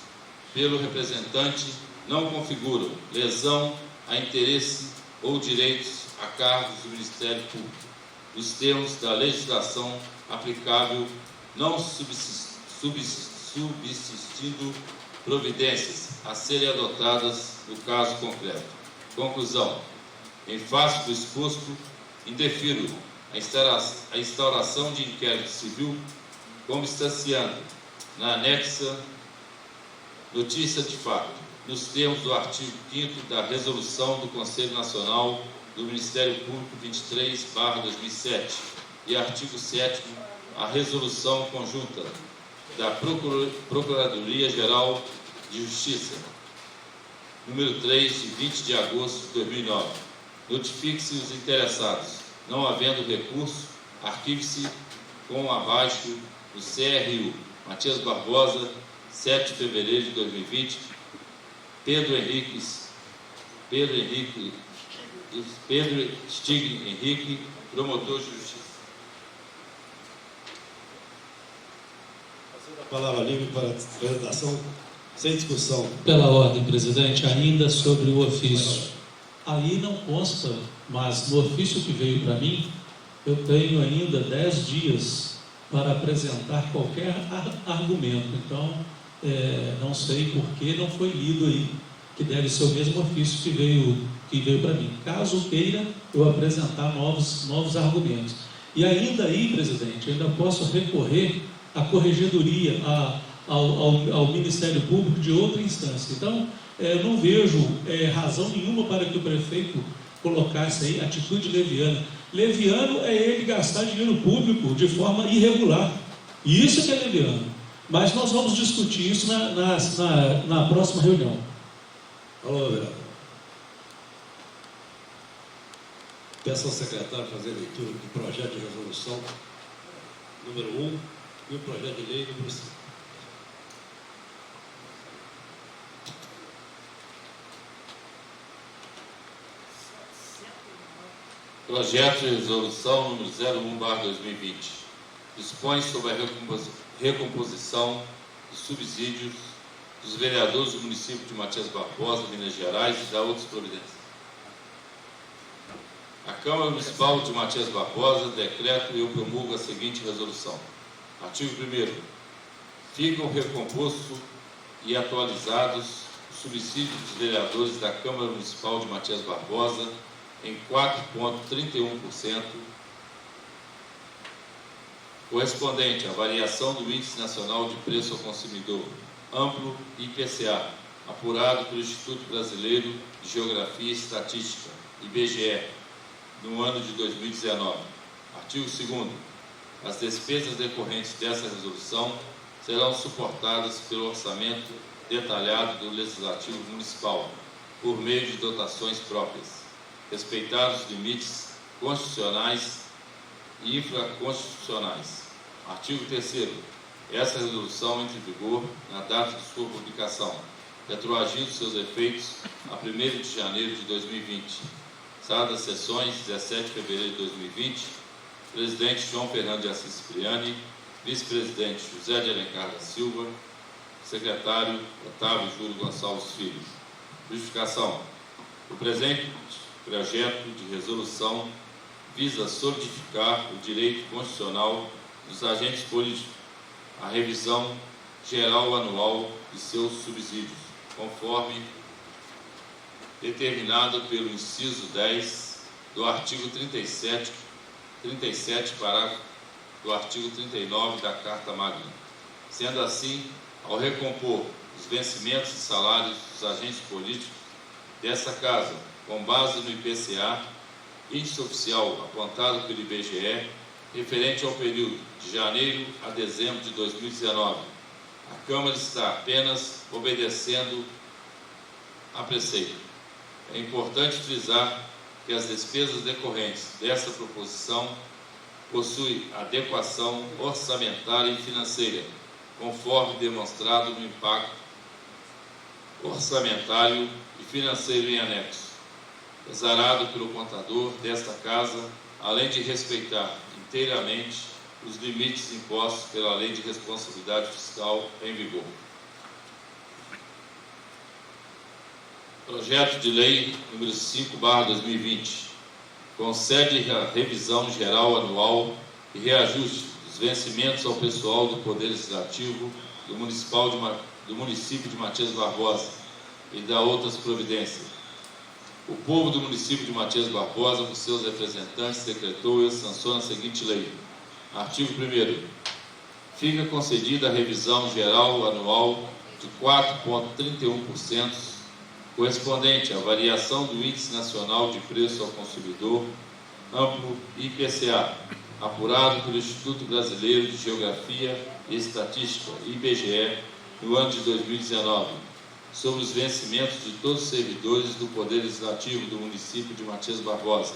pelo representante não configuram lesão a interesse ou direitos a cargos do Ministério Público, nos termos da legislação aplicável, não subsistindo providências a serem adotadas no caso concreto. Conclusão: em face do exposto, indefiro a instauração de inquérito civil, como instanciando na anexa notícia de fato, nos termos do artigo 5º da Resolução do Conselho Nacional do Ministério Público 23/2007 e artigo 7º, a Resolução Conjunta da Procuradoria-Geral de Justiça, número 3, de 20 de agosto de 2009. Notifique-se os interessados. Não havendo recurso, arquive-se com abaixo do CRU. Matias Barbosa, 7 de fevereiro de 2020. Pedro Stigling Henrique, promotor de justiça. A palavra livre para a apresentação, sem discussão. Pela ordem, presidente, ainda sobre o ofício. Aí não consta, mas no ofício que veio para mim, eu tenho ainda 10 dias para apresentar qualquer argumento. Então, não sei por que não foi lido aí, que deve ser o mesmo ofício que veio para mim. Caso queira eu apresentar novos argumentos. E ainda aí, presidente, ainda posso recorrer à corregedoria, ao Ministério Público de outra instância. Então, não vejo razão nenhuma para que o prefeito colocasse aí atitude leviana. Leviano é ele gastar dinheiro público de forma irregular. E isso que é leviano. Mas nós vamos discutir isso na próxima reunião. Alô, vereador. Peço ao secretário fazer a leitura do projeto de resolução número 1 e o projeto de lei número 5. Projeto de resolução número 01/2020 dispõe sobre a recomposição dos subsídios dos vereadores do município de Matias Barbosa, Minas Gerais, e da outras providências. A Câmara Municipal de Matias Barbosa decreta e eu promulgo a seguinte resolução. Artigo 1º. Ficam recompostos e atualizados os subsídios dos vereadores da Câmara Municipal de Matias Barbosa em 4,31%, correspondente à variação do Índice Nacional de Preço ao Consumidor, amplo IPCA, apurado pelo Instituto Brasileiro de Geografia e Estatística, IBGE, no ano de 2019. Artigo 2º. As despesas decorrentes dessa resolução serão suportadas pelo orçamento detalhado do Legislativo Municipal, por meio de dotações próprias, respeitados os limites constitucionais e infraconstitucionais. Artigo 3º. Essa resolução entra em vigor na data de sua publicação, retroagindo seus efeitos a 1º de janeiro de 2020. Sala das sessões, 17 de fevereiro de 2020, presidente João Fernando de Assis Cipriani, vice-presidente José de Alencar da Silva, secretário Otávio Júlio Gonçalves Filho. Justificação. O presente projeto de resolução visa solidificar o direito constitucional dos agentes políticos à revisão geral anual de seus subsídios, conforme determinado pelo inciso 10 do artigo 37, parágrafo do artigo 39 da Carta Magna. Sendo assim, ao recompor os vencimentos de salários dos agentes políticos dessa Casa, com base no IPCA, índice oficial apontado pelo IBGE, referente ao período de janeiro a dezembro de 2019, a Câmara está apenas obedecendo a preceito. É importante frisar que as despesas decorrentes dessa proposição possuem adequação orçamentária e financeira, conforme demonstrado no impacto orçamentário e financeiro em anexo, exarado pelo contador desta Casa, além de respeitar inteiramente os limites impostos pela Lei de Responsabilidade Fiscal em vigor. Projeto de Lei número 5/2020 concede a revisão geral anual e reajuste dos vencimentos ao pessoal do Poder Legislativo do município de Matias Barbosa e da outras providências. O povo do município de Matias Barbosa, com seus representantes, decretou e sanciona a seguinte lei. Artigo 1º. Fica concedida a revisão geral anual de 4,31%, correspondente à variação do Índice Nacional de Preço ao Consumidor, amplo IPCA, apurado pelo Instituto Brasileiro de Geografia e Estatística, IBGE, no ano de 2019, sobre os vencimentos de todos os servidores do Poder Legislativo do município de Matias Barbosa,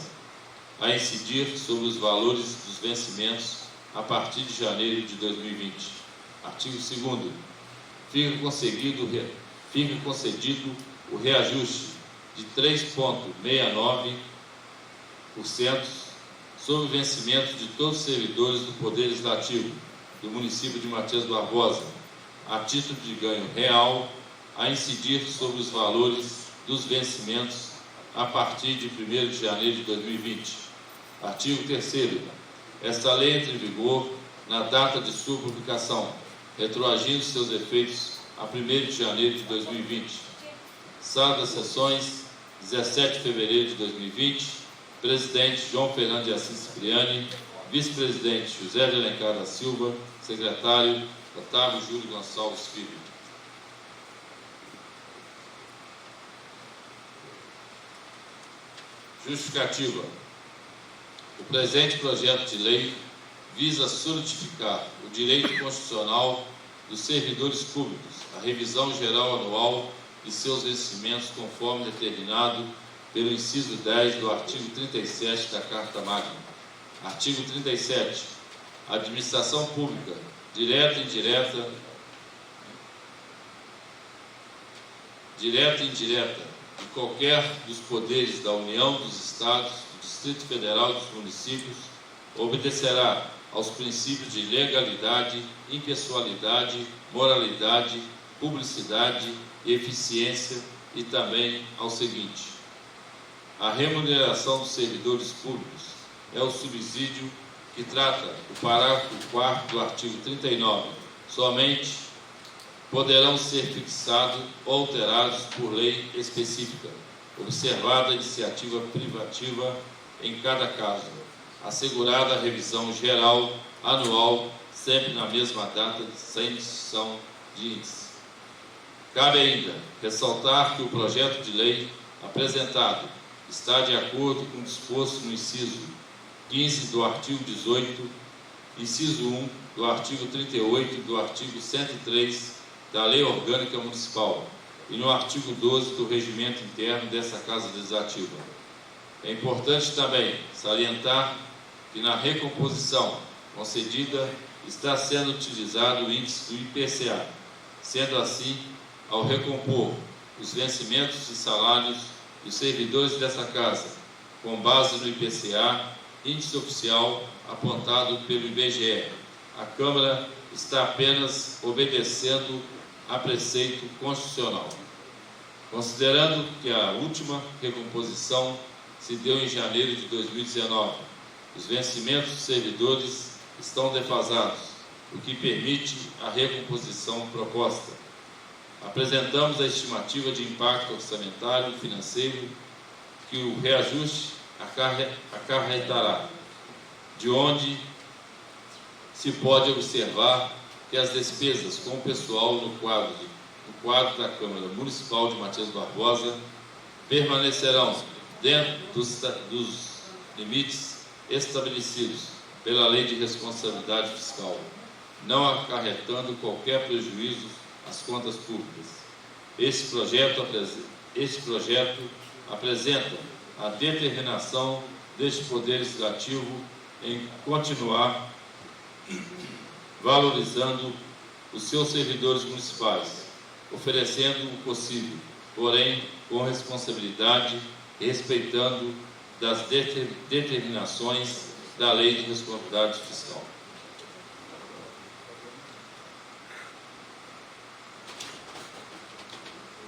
a incidir sobre os valores dos vencimentos a partir de janeiro de 2020. Artigo 2º. Fica concedido o reajuste de 3,69% sobre o vencimento de todos os servidores do Poder Legislativo do município de Matias Barbosa, a título de ganho real, a incidir sobre os valores dos vencimentos a partir de 1º de janeiro de 2020. Artigo 3º. Esta lei entra em vigor na data de sua publicação, retroagindo seus efeitos a 1º de janeiro de 2020. Sala das Sessões, 17 de fevereiro de 2020. Presidente João Fernando de Assis Cipriani. Vice-presidente José de Alencar da Silva. Secretário Otávio Júlio Gonçalves Filho. Justificativa. O presente projeto de lei visa solidificar o direito constitucional dos servidores públicos, a revisão geral anual de seus vencimentos conforme determinado pelo inciso 10 do artigo 37 da Carta Magna. Artigo 37. A administração pública, direta e indireta, de qualquer dos poderes da União, dos Estados, do Distrito Federal e dos municípios, obedecerá aos princípios de legalidade, impessoalidade, moralidade, publicidade e eficiência e também ao seguinte: a remuneração dos servidores públicos é o subsídio que trata o parágrafo 4º do artigo 39. Somente poderão ser fixados ou alterados por lei específica, observada a iniciativa privativa em cada caso, assegurada a revisão geral anual, sempre na mesma data, sem distinção de índice. Cabe ainda ressaltar que o projeto de lei apresentado está de acordo com o disposto no inciso 15 do artigo 18, inciso 1 do artigo 38 e do artigo 103 da Lei Orgânica Municipal e no artigo 12 do Regimento Interno dessa Casa Legislativa. É importante também salientar que na recomposição concedida está sendo utilizado o índice do IPCA. Sendo assim, ao recompor os vencimentos de salários dos servidores dessa Casa, com base no IPCA, índice oficial apontado pelo IBGE, a Câmara está apenas obedecendo a preceito constitucional. Considerando que a última recomposição se deu em janeiro de 2019, os vencimentos dos servidores estão defasados, o que permite a recomposição proposta. Apresentamos a estimativa de impacto orçamentário e financeiro que o reajuste acarretará, de onde se pode observar que as despesas com o pessoal no quadro da Câmara Municipal de Matias Barbosa permanecerão dentro dos limites estabelecidos pela Lei de Responsabilidade Fiscal, não acarretando qualquer prejuízo às contas públicas. Este projeto apresentam a determinação deste Poder Legislativo em continuar valorizando os seus servidores municipais, oferecendo o possível, porém com responsabilidade e respeitando das determinações da Lei de Responsabilidade Fiscal.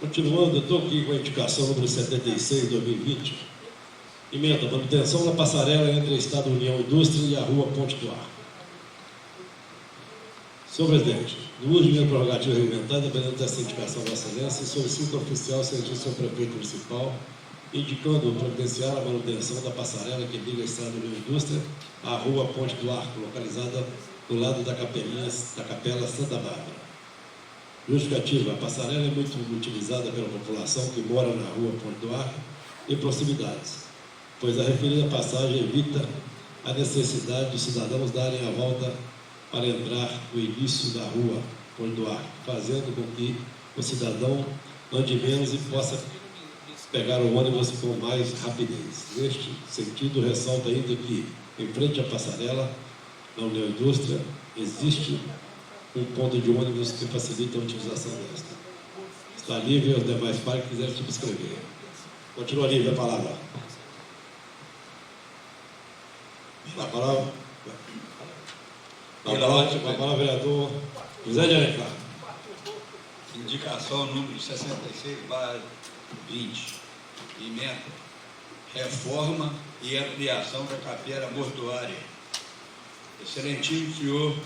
Continuando, eu estou aqui com a indicação número 76, 2020. Emenda, manutenção da passarela entre a Estado União Indústria e a Rua Ponte do Ar. Senhor presidente, no uso de minha prerrogativa regimentada, apresento essa indicação à Vossa Excelência e solicito ao oficial cientista ao prefeito municipal, indicando providenciar a manutenção da passarela que liga a Estrada União Indústria à Rua Ponte do Arco, localizada do lado da Capela Santa Bárbara. Justificativa: a passarela é muito utilizada pela população que mora na Rua Ponte do Arco e proximidades, pois a referida passagem evita a necessidade dos cidadãos darem a volta para entrar no início da Rua Ponte do Arco, fazendo com que o cidadão ande menos e possa pegar o ônibus com mais rapidez. Neste sentido, ressalta ainda que, em frente à passarela, na União Indústria, existe um ponto de ônibus que facilita a utilização desta. Está livre aos demais pares que quiserem subscrever. Continua livre a palavra. A palavra, vereador José de Alencar. Indicação número 66/20. Emenda: reforma e ampliação da capela mortuária. Excelentíssimo senhor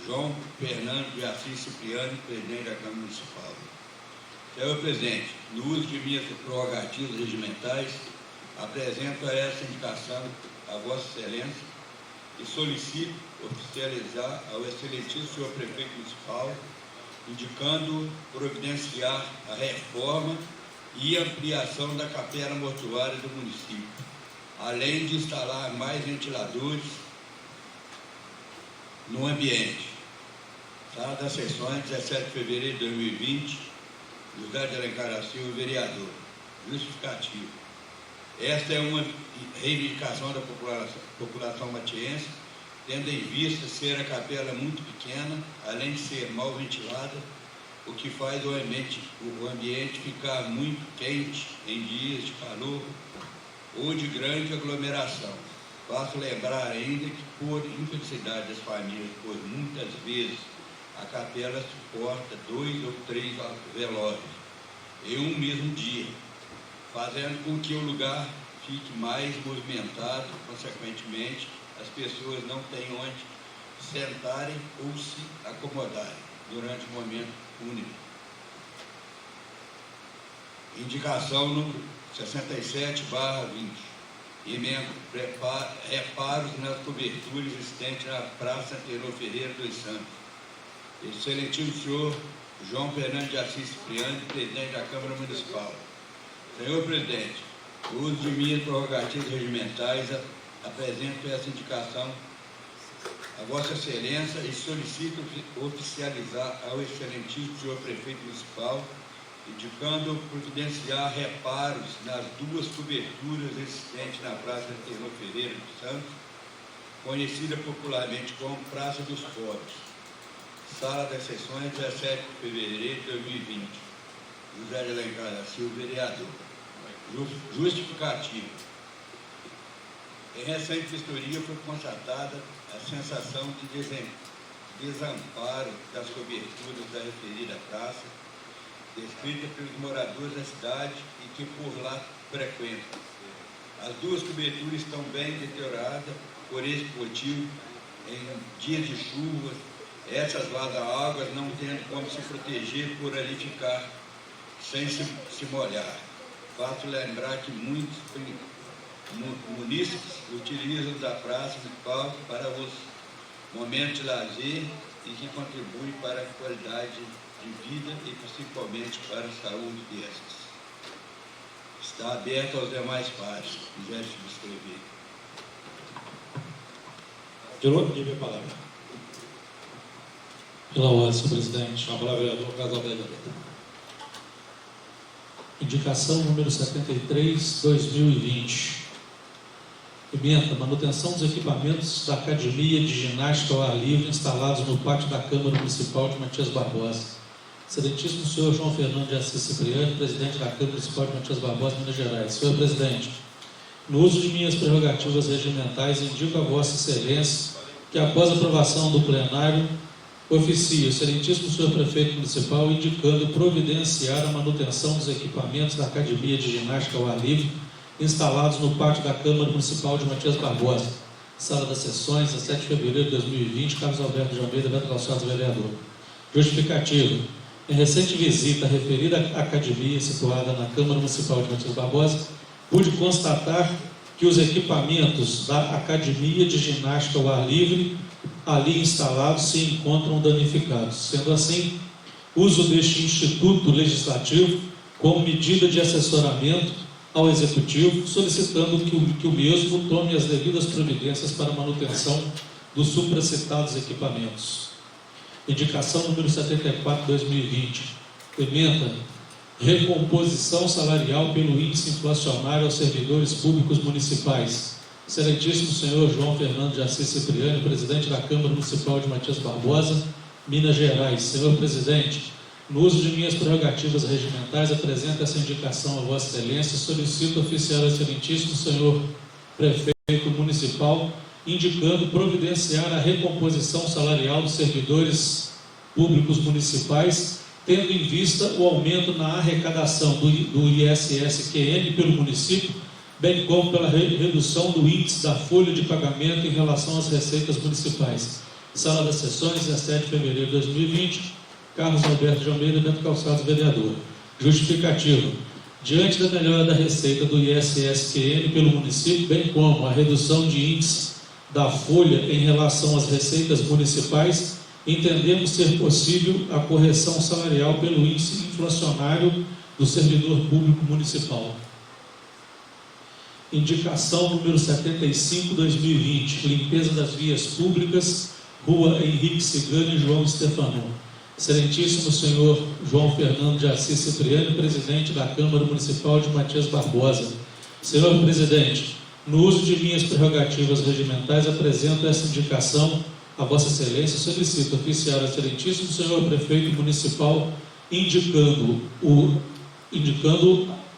João Fernando de Assis Cipriani, presidente da Câmara Municipal. Senhor presidente, no uso de minhas prerrogativas regimentais, apresento essa indicação a Vossa Excelência e solicito oficializar ao excelentíssimo senhor prefeito municipal, indicando providenciar a reforma e ampliação da capela mortuária do município, além de instalar mais ventiladores no ambiente. Sala das Sessões, 17 de fevereiro de 2020, José de Alencar Silva, vereador. Justificativo: esta é uma reivindicação da população matiense, tendo em vista ser a capela muito pequena, além de ser mal ventilada, o que faz o ambiente ficar muito quente em dias de calor ou de grande aglomeração. Faço lembrar ainda que, por infelicidade das famílias, pois muitas vezes a capela suporta 2 ou 3 velórios em um mesmo dia, fazendo com que o lugar fique mais movimentado, consequentemente, as pessoas não têm onde sentarem ou se acomodarem durante o momento fúnebre. Indicação número 67/20. Emenda: reparos nas coberturas existentes na Praça Antenor Ferreira dos Santos. Excelentíssimo senhor João Fernando de Assis Cipriani, presidente da Câmara Municipal. Senhor presidente, o uso de minhas prerrogativas regimentais, apresento essa indicação a Vossa Excelência e solicito oficializar ao excelentíssimo senhor prefeito municipal, indicando providenciar reparos nas 2 coberturas existentes na Praça Antenor Ferreira dos Santos, conhecida popularmente como Praça dos Pobres. Sala das Sessões, 17 de fevereiro de 2020. José de Alencar Silva, vereador. Justificativo: em recente vistoria foi constatada a sensação de desamparo das coberturas da referida praça, descrita pelos moradores da cidade e que por lá frequentam. As 2 coberturas estão bem deterioradas por esse motivo, em dias de chuva, essas vaza-águas não tendo como se proteger por ali ficar sem se molhar. Faço lembrar que muitos munícipes utilizam da praça municipal para os momentos de lazer e que contribuem para a qualidade de vida e principalmente para a saúde destas. Está aberto aos demais pares, se quiserem subscrever. De novo, diga a palavra. Pela ordem, senhor presidente. A palavra, vereador Casalberto. Indicação número 73, 2020. Emenda: manutenção dos equipamentos da Academia de Ginástica ao ar livre instalados no pátio da Câmara Municipal de Matias Barbosa. Excelentíssimo senhor João Fernando de Assis Cipriani, presidente da Câmara Municipal de Matias Barbosa, Minas Gerais. Senhor presidente, no uso de minhas prerrogativas regimentais, indico a Vossa Excelência que, após a aprovação do plenário, oficie o excelentíssimo senhor prefeito municipal indicando providenciar a manutenção dos equipamentos da Academia de Ginástica ao ar livre instalados no pátio da Câmara Municipal de Matias Barbosa, sala das sessões, 17 de fevereiro de 2020, Carlos Alberto de Almeida, Beto Calçados, vereador. Justificativo: em recente visita à referida academia situada na Câmara Municipal de Matias Barbosa, pude constatar que os equipamentos da Academia de Ginástica ao ar livre ali instalados se encontram danificados. Sendo assim, uso deste instituto legislativo como medida de assessoramento ao Executivo, solicitando que o mesmo tome as devidas providências para a manutenção dos supracitados equipamentos. Indicação número 74, 2020. Emenda: recomposição salarial pelo índice inflacionário aos servidores públicos municipais. Excelentíssimo senhor João Fernando de Assis Cipriani, presidente da Câmara Municipal de Matias Barbosa, Minas Gerais. Senhor presidente, no uso de minhas prerrogativas regimentais, apresento essa indicação a Vossa Excelência e solicito oficiar ao excelentíssimo senhor prefeito municipal, indicando providenciar a recomposição salarial dos servidores públicos municipais, tendo em vista o aumento na arrecadação do ISS-QM pelo município, bem como pela redução do índice da folha de pagamento em relação às receitas municipais. Sala das Sessões, 17 de fevereiro de 2020, Carlos Alberto de Almeida, Beto Calçados, vereador. Justificativo: diante da melhora da receita do ISS-QM pelo município, bem como a redução de índice da folha em relação às receitas municipais, entendemos ser possível a correção salarial pelo índice inflacionário do servidor público municipal. Indicação número 75, 2020, limpeza das vias públicas, Rua Henrique Cigano e João Stefano. Excelentíssimo senhor João Fernando de Assis Cipriani, presidente da Câmara Municipal de Matias Barbosa. Senhor presidente, no uso de minhas prerrogativas regimentais, apresento essa indicação a Vossa Excelência e solicito oficiar ao excelentíssimo senhor prefeito municipal indicando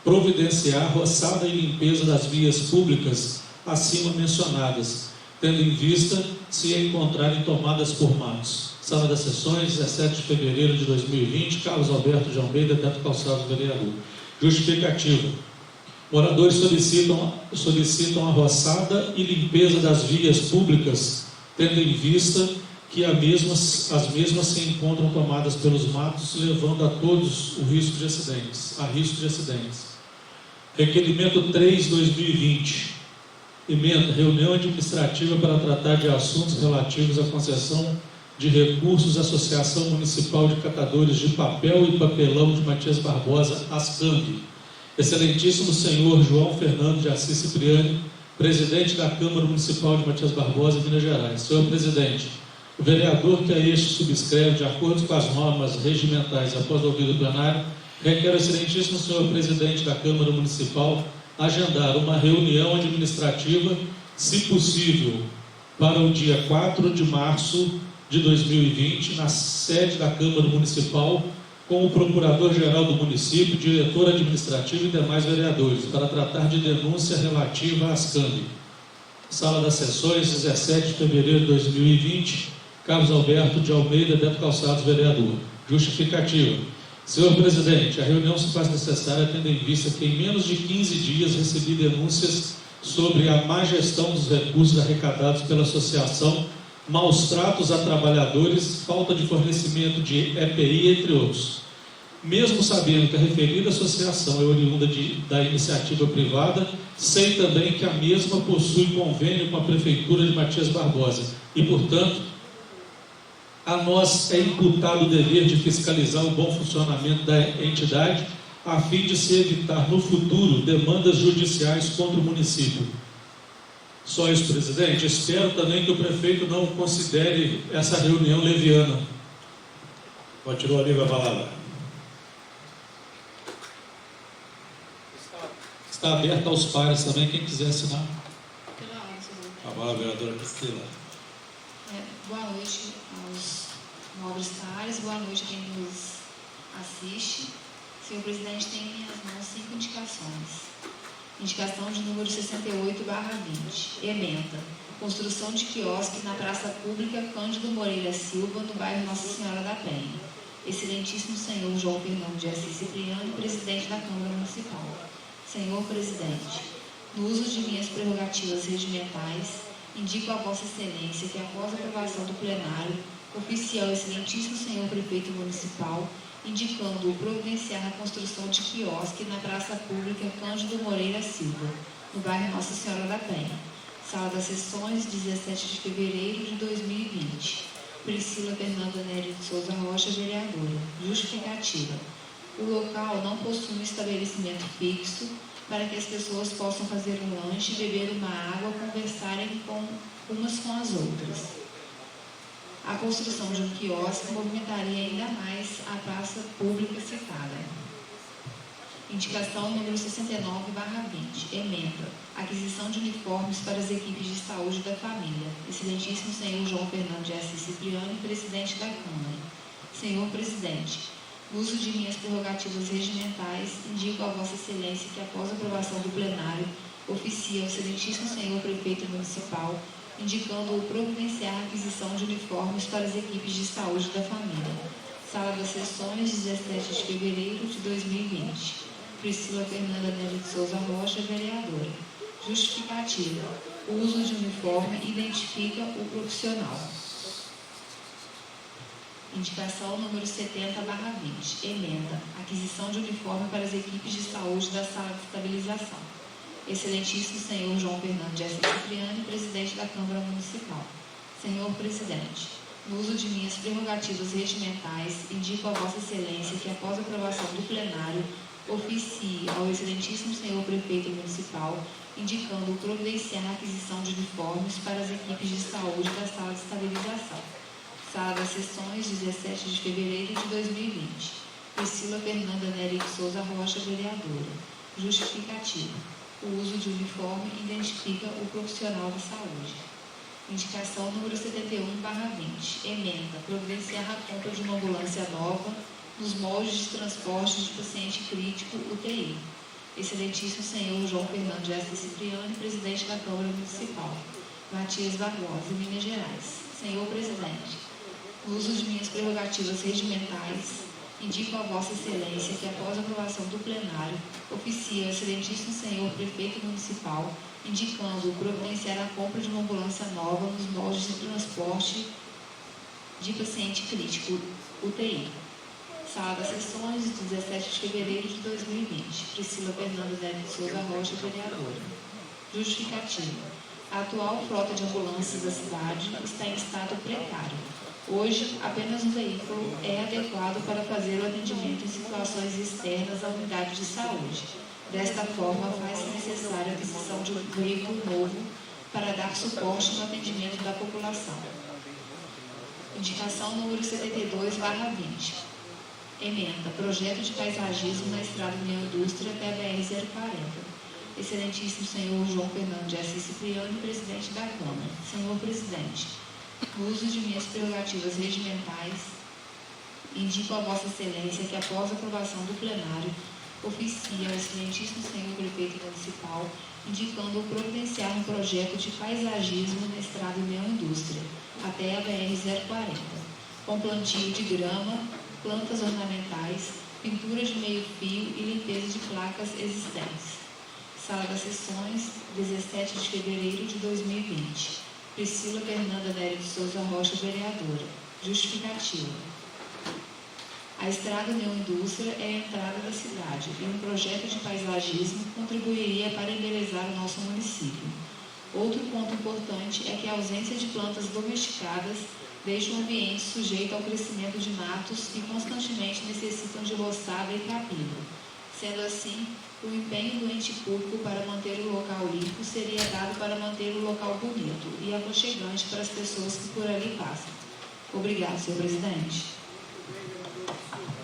providenciar roçada e limpeza das vias públicas acima mencionadas, tendo em vista se encontrarem tomadas por matos. Sala das Sessões, 17 de fevereiro de 2020, Carlos Alberto de Almeida, Beto Calçados, vereador. Justificativo: moradores solicitam a roçada e limpeza das vias públicas, tendo em vista que as mesmas se encontram tomadas pelos matos, levando a todos a risco de acidentes. Requerimento 3, 2020. Emenda: reunião administrativa para tratar de assuntos relativos à concessão de recursos à Associação Municipal de Catadores de Papel e Papelão de Matias Barbosa, ASCAMB. Excelentíssimo senhor João Fernando de Assis Cipriani, presidente da Câmara Municipal de Matias Barbosa, Minas Gerais. Senhor presidente, o vereador que a este subscreve, de acordo com as normas regimentais após ouvido o plenário, requer ao excelentíssimo senhor presidente da Câmara Municipal agendar uma reunião administrativa, se possível, para o dia 4 de março de 2020, na sede da Câmara Municipal, com o Procurador-Geral do município, diretor administrativo e demais vereadores, para tratar de denúncia relativa à ASCAMB. Sala das Sessões, 17 de fevereiro de 2020, Carlos Alberto de Almeida, Beto Calçados, vereador. Justificativo: senhor presidente, a reunião se faz necessária tendo em vista que em menos de 15 dias recebi denúncias sobre a má gestão dos recursos arrecadados pela associação, maus tratos a trabalhadores, falta de fornecimento de EPI, entre outros. Mesmo sabendo que a referida associação é oriunda da iniciativa privada, sei também que a mesma possui convênio com a Prefeitura de Matias Barbosa e, portanto, a nós é imputado o dever de fiscalizar o bom funcionamento da entidade, a fim de se evitar no futuro demandas judiciais contra o município. Só isso, presidente. Espero também que o prefeito não considere essa reunião leviana. Continua a livre a palavra. Está aberto aos pares também, quem quiser assinar. Pela ordem, senhor. A palavra, vereadora Priscila. Boa noite aos nobres pares, boa noite a quem nos assiste. Senhor presidente, tem em minhas mãos 5 indicações. Indicação de número 68/20. Emenda. Construção de quiosque na praça pública Cândido Moreira Silva, no bairro Nossa Senhora da Penha. Excelentíssimo senhor João Fernando de Assis Cipriano, presidente da Câmara Municipal. Senhor presidente, no uso de minhas prerrogativas regimentais, indico a Vossa Excelência que, após a aprovação do plenário, oficie ao excelentíssimo senhor prefeito municipal, indicando-o providenciar a construção de quiosque na praça pública Cândido Moreira Silva, no bairro Nossa Senhora da Penha. Sala das Sessões, 17 de fevereiro de 2020. Priscila Fernanda Nery de Souza Rocha, vereadora. Justificativa. O local não possui um estabelecimento fixo para que as pessoas possam fazer um lanche, beber uma água, conversarem umas com as outras. A construção de um quiosque movimentaria ainda mais a praça pública citada. Indicação número 69/20. Emenda. Aquisição de uniformes para as equipes de saúde da família. Excelentíssimo senhor João Fernando de Assis Cipriano, presidente da Câmara. Senhor presidente, no uso de minhas prerrogativas regimentais, indico a Vossa Excelência que, após a aprovação do plenário, oficie ao excelentíssimo senhor prefeito municipal, indicando-o providenciar a aquisição de uniformes para as equipes de saúde da família. Sala das Sessões, 17 de fevereiro de 2020. Priscila Fernanda Nery de Souza Rocha, vereadora. Justificativa. O uso de uniforme identifica o profissional. Indicação número 70/20. Emenda. Aquisição de uniforme para as equipes de saúde da sala de estabilização. Excelentíssimo senhor João Fernando de Assis Cipriano, presidente da Câmara Municipal. Senhor presidente, no uso de minhas prerrogativas regimentais, indico a Vossa Excelência que, após a aprovação do plenário, oficie ao excelentíssimo senhor prefeito municipal, indicando providenciar a aquisição de uniformes para as equipes de saúde da sala de estabilização. Sala das Sessões, 17 de fevereiro de 2020. Priscila Fernanda Nery de Souza Rocha, vereadora. Justificativa. O uso de uniforme identifica o profissional da saúde. Indicação número 71/20. Emenda. Providenciar a compra de uma ambulância nova nos moldes de transporte de paciente crítico UTI. Excelentíssimo senhor João Fernando de Assis Cipriano, presidente da Câmara Municipal. Matias Barbosa, Minas Gerais. Senhor presidente, no uso de minhas prerrogativas regimentais, indico a Vossa Excelência que, após a aprovação do plenário, oficie ao excelentíssimo senhor prefeito municipal, indicando providenciar a compra de uma ambulância nova nos moldes de transporte de paciente crítico UTI. Sala das Sessões, 17 de fevereiro de 2020. Priscila Fernanda Nery de Souza Rocha, vereadora. Justificativa. A atual frota de ambulâncias da cidade está em estado precário. Hoje, apenas um veículo é adequado para fazer o atendimento em situações externas à unidade de saúde. Desta forma, faz-se necessária a aquisição de um veículo novo para dar suporte no atendimento da população. Indicação número 72/20. Emenda. Projeto de paisagismo na Estrada União Indústria até a BR-040. Excelentíssimo senhor João Fernando de Assis Cipriano, presidente da Câmara. Senhor presidente, no uso de minhas prerrogativas regimentais, indico a Vossa Excelência que, após a aprovação do plenário, oficie ao excelentíssimo senhor prefeito municipal, indicando providenciar um projeto de paisagismo na Estrada União Indústria até a BR-040, com plantio de grama, plantas ornamentais, pintura de meio-fio e limpeza de placas existentes. Sala das Sessões, 17 de fevereiro de 2020. Priscila Fernanda Nery de Souza Rocha, vereadora. Justificativa. A Estrada União Indústria é a entrada da cidade e um projeto de paisagismo contribuiria para embelezar o nosso município. Outro ponto importante é que a ausência de plantas domesticadas deixa o ambiente sujeito ao crescimento de matos que constantemente necessitam de roçada e capina. Sendo assim, o empenho do ente público para manter o local limpo seria dado para manter o local bonito e aconchegante para as pessoas que por ali passam. Obrigado, senhor presidente.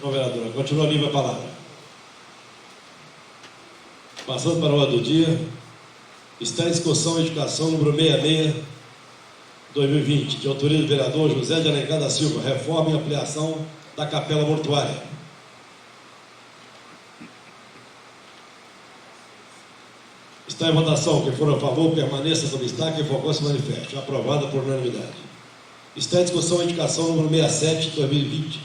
Bom, vereadora, continua livre a palavra. Passando para a ordem do dia, está em discussão a indicação número 66, 2020, de autoria do vereador José de Alencar da Silva, reforma e ampliação da capela mortuária. Está em votação. Quem for a favor, permaneça como está. Quem for contra, se manifeste. Aprovada por unanimidade. Está em discussão a indicação número 67, 2020,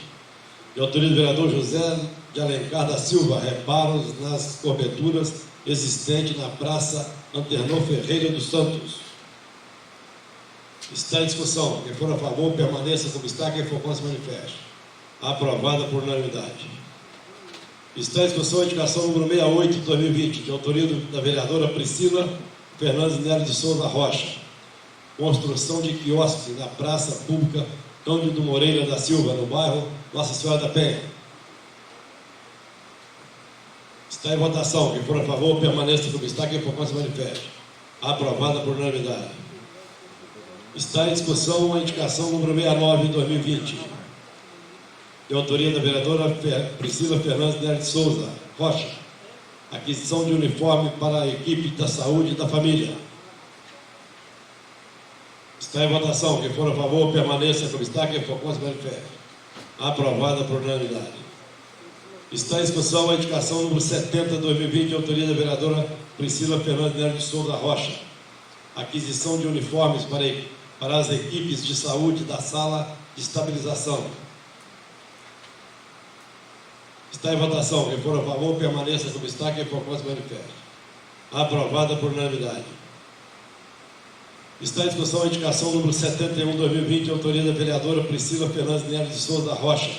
de autoria do vereador José de Alencar da Silva, reparos nas coberturas existentes na Praça Antenor Ferreira dos Santos. Está em discussão. Quem for a favor, permaneça como está. Quem for contra, se manifeste. Aprovada por unanimidade. Está em discussão a indicação número 68, 2020, de autoria da vereadora Priscila Fernandes Nery de Souza Rocha. Construção de quiosque na Praça Pública Cândido Moreira da Silva, no bairro Nossa Senhora da Penha. Está em votação. Quem for a favor, permaneça como está. Quem for contra, se manifeste. Aprovada por unanimidade. Está em discussão a indicação número 69, 2020, de autoria da vereadora Priscila Fernandes Nery de Souza Rocha. Aquisição de uniforme para a equipe da saúde e da família. Está em votação. Quem for a favor, permaneça como está. Quem for contra, se manifeste. Aprovada por unanimidade. Está em discussão a indicação número 70, 2020, de autoria da vereadora Priscila Fernandes Nery de Souza Rocha. Aquisição de uniformes para as equipes de saúde da sala de estabilização. Está em votação. Quem for a favor, permaneça como está. Quem for contra, se manifeste. Aprovada por unanimidade. Está em discussão a indicação número 71, 2020, de autoria da vereadora Priscila Fernandes Nery de Souza Rocha.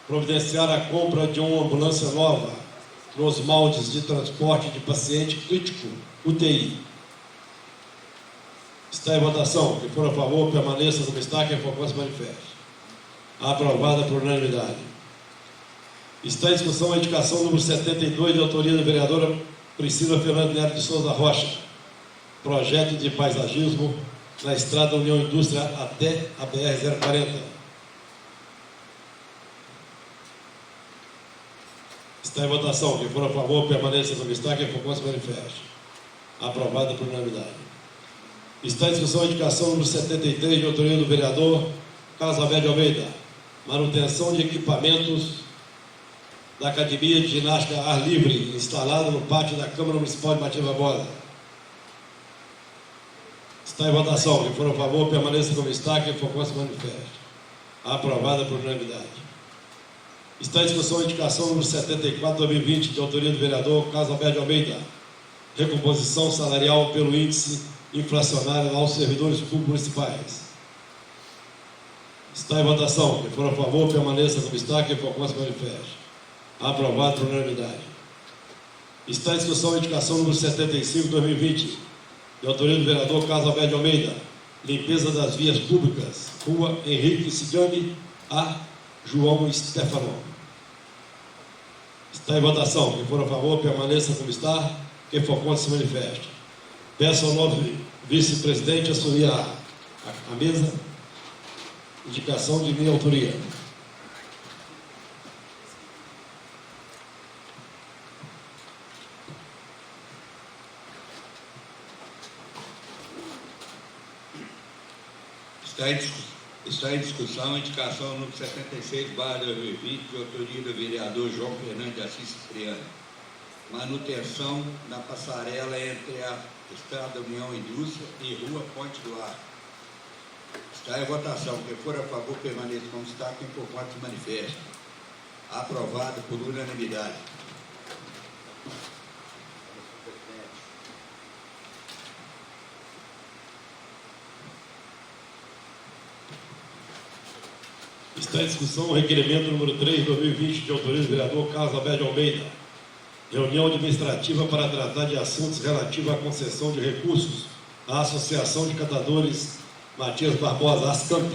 Providenciar a compra de uma ambulância nova nos moldes de transporte de paciente crítico, UTI. Está em votação. Quem for a favor, permaneça como está. Quem for contra, se manifeste. Aprovada por unanimidade. Está em discussão a indicação número 72, de autoria da vereadora Priscila Fernandes Nery de Souza Rocha. Projeto de paisagismo na Estrada União Indústria até a BR-040. Está em votação. Quem for a favor, permaneça como está. Quem for contra, se manifeste. Aprovada por unanimidade. Está em discussão a indicação número 73, de autoria do vereador Carlos Alberto de Almeida. Manutenção de equipamentos da Academia de Ginástica Ar Livre, instalada no pátio da Câmara Municipal de Matinho Barbosa. Está em votação. Quem for a favor, permaneça como está. Quem for contra, se manifeste. Aprovada por unanimidade. Está em discussão a indicação número 74, 2020, de autoria do vereador Carlos Alberto de Almeida. Recomposição salarial pelo índice inflacionário aos servidores públicos municipais. Está em votação. Quem for a favor, permaneça como está. Quem for contra, se manifeste. Aprovado por unanimidade. Está em discussão a indicação número 75, 2020, de autoria do vereador Carlos Alberto de Almeida. Limpeza das vias públicas. Rua Henrique Cigani a João Stefano. Está em votação. Quem for a favor, permaneça como está. Quem for contra, se manifeste. Peço ao novo vice-presidente assumir a mesa. Indicação de minha autoria. Está em discussão a indicação número 76/2020, de autoria do vereador João Fernandes de Assis Cipriani. Manutenção na passarela entre a Estrada União Indústria e Rua Ponte do Ar. Está em votação. Quem for a favor, permaneça como está. Quem for contra, se manifeste. Aprovado por unanimidade. Está em discussão o requerimento número 3, 2020, de autoria do vereador Carlos Alberto de Almeida. Reunião administrativa para tratar de assuntos relativos à concessão de recursos à Associação de Catadores Matias Barbosa, Ascamp.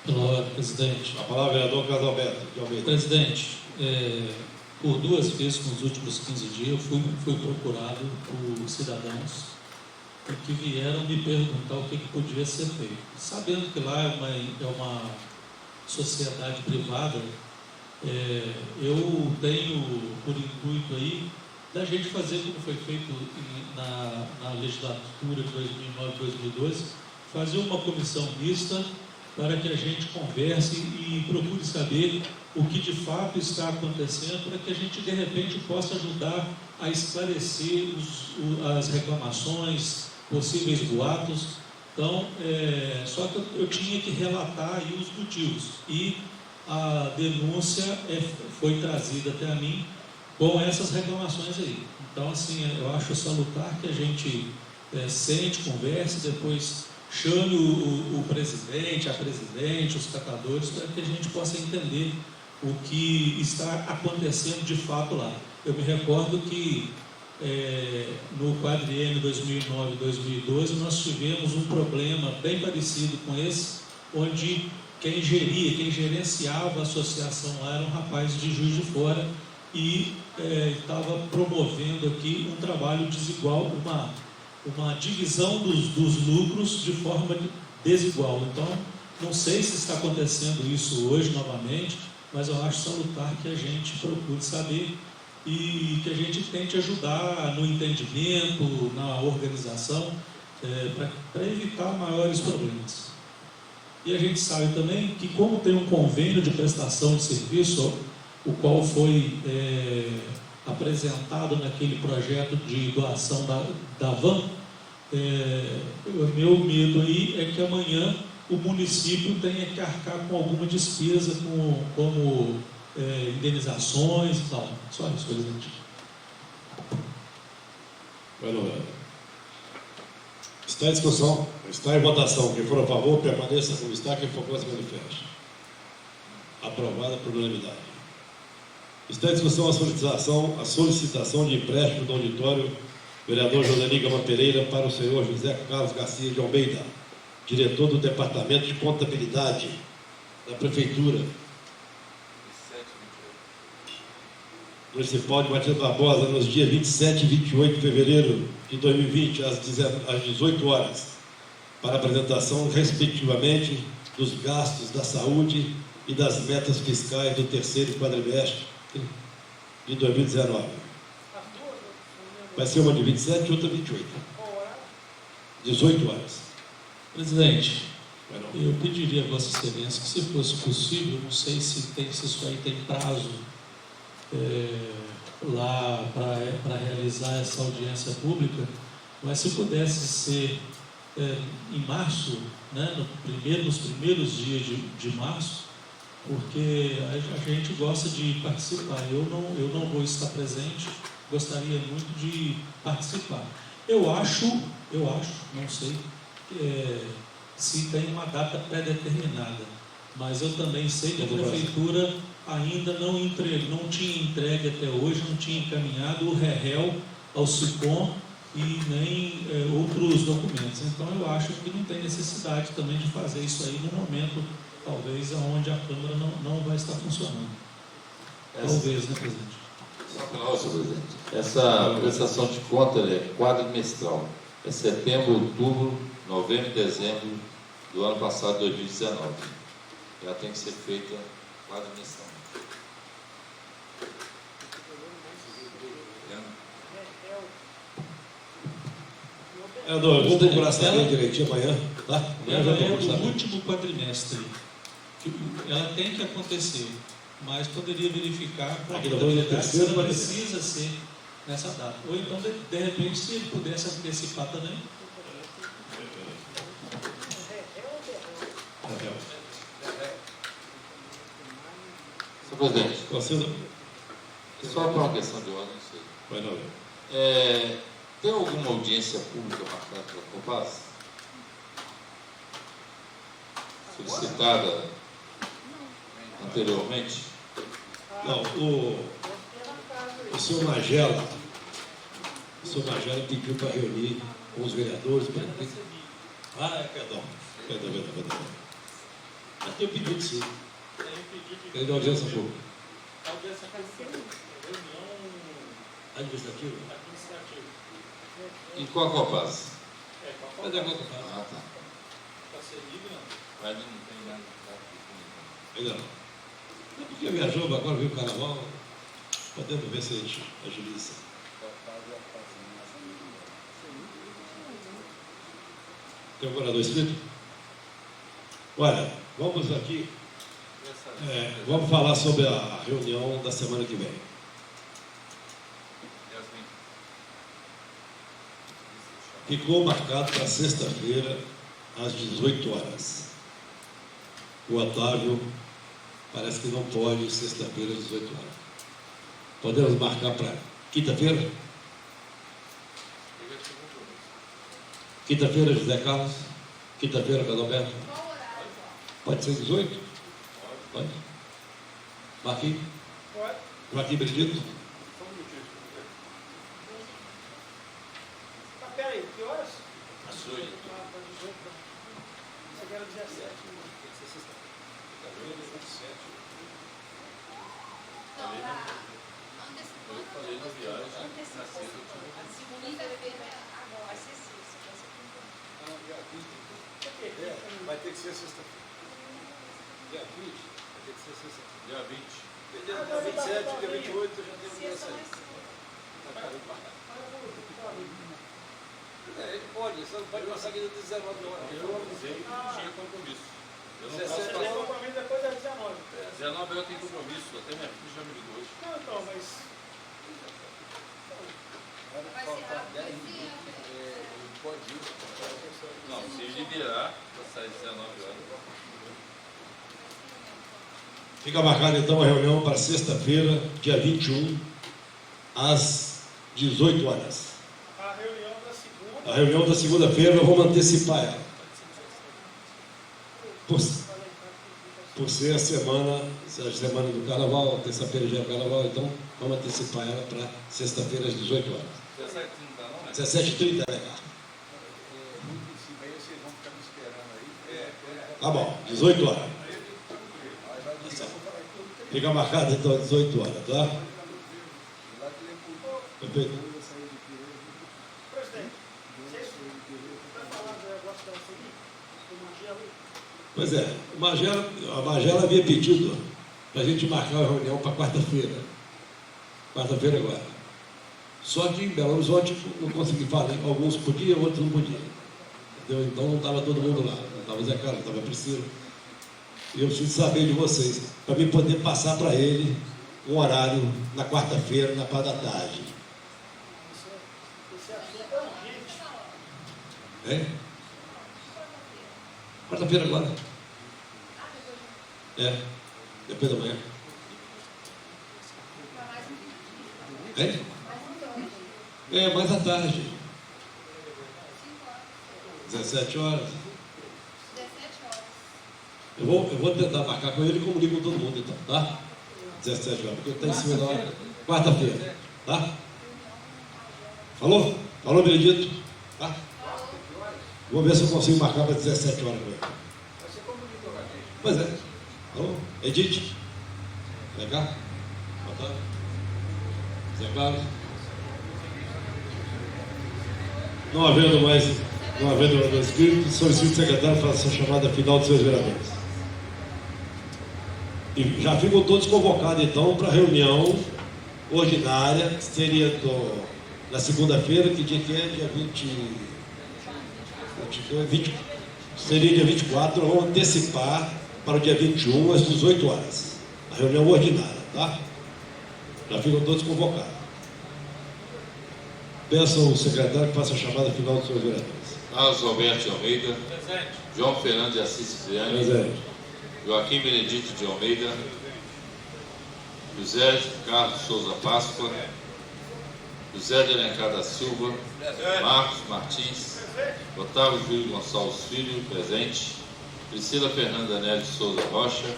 Pela ordem, presidente. A palavra, vereador Carlos Alberto de Almeida. Presidente, por 2 vezes nos últimos 15 dias eu fui procurado por cidadãos que vieram me perguntar o que podia ser feito. Sabendo que lá é uma sociedade privada, Eu tenho por intuito aí da gente fazer como foi feito na legislatura de 2009-2012, fazer uma comissão mista para que a gente converse e procure saber o que de fato está acontecendo, para que a gente de repente possa ajudar a esclarecer as reclamações, possíveis boatos. Então, só que eu tinha que relatar aí os motivos, e a denúncia foi trazida até a mim com essas reclamações aí. Então, assim, eu acho salutar que a gente sente, converse, depois chame o presidente, a presidente, os catadores, para que a gente possa entender o que está acontecendo de fato lá. Eu me recordo que no quadriênio 2009-2012 nós tivemos um problema bem parecido com esse, onde quem gerenciava a associação lá era um rapaz de Juiz de Fora e estava promovendo aqui um trabalho desigual, uma divisão dos lucros de forma desigual. Então, não sei se está acontecendo isso hoje novamente, mas eu acho salutar que a gente procure saber e que a gente tente ajudar no entendimento, na organização, para evitar maiores problemas. E a gente sabe também que, como tem um convênio de prestação de serviço, o qual foi apresentado naquele projeto de doação da van, o meu medo aí é que amanhã o município tenha que arcar com alguma despesa, como indenizações e tal. Só isso, presidente. Bueno, está em discussão, está em votação. Quem for a favor, permaneça como está. Quem for contra, se manifeste. Aprovada por unanimidade. Está em discussão a solicitação de empréstimo do auditório vereador José Gama Pereira para o senhor José Carlos Garcia de Almeida, diretor do Departamento de Contabilidade da Prefeitura Municipal de Matias Barbosa, nos dias 27 e 28 de fevereiro de 2020, às 18 horas, para apresentação, respectivamente, dos gastos da saúde e das metas fiscais do terceiro quadrimestre de 2019. Vai ser uma de 27 e outra de 28. 18 horas. Presidente, eu pediria a Vossa Excelência que, se fosse possível, não sei se isso aí tem prazo lá para realizar essa audiência pública, mas se pudesse ser em março, né, nos primeiros dias de março, porque a gente gosta de participar. Eu não vou estar presente, gostaria muito de participar. Eu acho, não sei se tem uma data pré-determinada, mas eu também sei que a Prefeitura ainda não tinha entregue até hoje, não tinha encaminhado o REREL ao SICOM e nem outros documentos. Então eu acho que não tem necessidade também de fazer isso aí no momento, talvez, onde a Câmara não vai estar funcionando. Talvez, né, presidente? Só para nós, senhor presidente. Essa prestação de conta é quadrimestral. É setembro, outubro, novembro e dezembro do ano passado, 2019. Ela tem que ser feita quadrimestral. Eu vou procurar saber direitinho amanhã, tá? Ela é do último quadrimestre. Ela tem que acontecer, mas poderia verificar para se ela precisa ser nessa data. Ou então, de repente, se ele pudesse antecipar também. Senhor presidente, só para uma questão de ordem, não sei. Tem alguma audiência pública marcada pela Copasa? Solicitada anteriormente? Não, o senhor Magela pediu para reunir com os vereadores. Perdão. Já tem o pedido, sim. Tem de audiência pública. Administrativa? E qual a Copasa? Mas é quanto faz? Ah, tá. Mas não tem nada. Ainda não. É porque viajou, agora viu o carnaval. Podemos ver se a gente agiliza. Tem um orador escrito? Olha, vamos aqui. Vamos falar sobre a reunião da semana que vem. Ficou marcado para sexta-feira, às 18 horas. O Otávio parece que não pode, sexta-feira, às 18 horas. Podemos marcar para quinta-feira? Quinta-feira, José Carlos? Quinta-feira, Cadalberto? Pode ser 18? Pode. Marquinhos? Pode. Joaquim Benedito? Só um minutinho. Tá, peraí, que horas? Às 8. Você quer 17. Eu falei na viagem, na sexta eu Vai ter que ser sexta-feira. Dia 20? Vai ter que ser sexta-feira. Dia 20. Dia 27, dia 28, eu já tenho que sair. Ele pode, só não pode passar aqui de 19 horas. Eu avisei que não tinha compromisso. Eu não 17 posso Tem passar. compromisso depois das 19. 19 eu tenho compromisso, até minha filha já me ligou hoje. Não, então, mas. Vai faltar 10 minutos. Pode ir. Não, se liberar, para sair 19 horas. Fica marcada então a reunião para sexta-feira, dia 21, às 18 horas. A reunião da segunda. A reunião da segunda-feira nós vamos antecipar ela. Por ser a semana do carnaval, terça-feira já é o carnaval, então vamos antecipar ela para sexta-feira às 18 horas. 17 não dá, não, né? 17h30, né, cara? Muito em cima aí, vocês vão ficar me esperando aí. Tá bom, 18 horas. Fica marcado então às 18 horas, tá? Perfeito. Presidente, vocês estão falando do negócio da UCI? Do Magela? Pois é, a Magela havia pedido para a gente marcar a reunião para quarta-feira. Quarta-feira agora. Só que em Belo Horizonte não consegui falar. Alguns podiam, outros não podiam. Entendeu? Então não estava todo mundo lá. Não estava Zé Carlos, não estava Priscila. E eu preciso saber de vocês, para mim poder passar para ele um horário na quarta-feira, na parte da tarde. Esse assunto é urgente. Hein? Quarta-feira agora. Depois da manhã. Hein? Mais à tarde. 17 horas. Eu vou tentar marcar com ele e comunico com todo mundo então, tá? 17 horas, porque ele está em cima da hora. Quarta-feira, tá? Falou? Falou, Benedito? Tá? Vou ver se eu consigo marcar para 17 horas com ele. Pois é. Falou? Edith? Vem cá. Boa tarde. Zé Carlos? Não havendo mais inscrito, solicito o secretário faça a chamada final dos seus vereadores. E já ficam todos convocados então para a reunião ordinária, que seria na segunda-feira, que dia que é? Dia 20, seria dia 24, nós vamos antecipar para o dia 21, às 18 horas. A reunião ordinária, tá? Já ficam todos convocados. Peço ao secretário que faça a chamada final dos seus vereadores. Carlos Alberto de Almeida. Presente. João Fernando de Assis Cipriani. Presente. Joaquim Benedito de Almeida. José Carlos Souza Páscoa. José de Alencar da Silva. Marcos Martins. Otávio Júlio Gonçalves Filho, presente. Priscila Fernanda Neves Souza Rocha.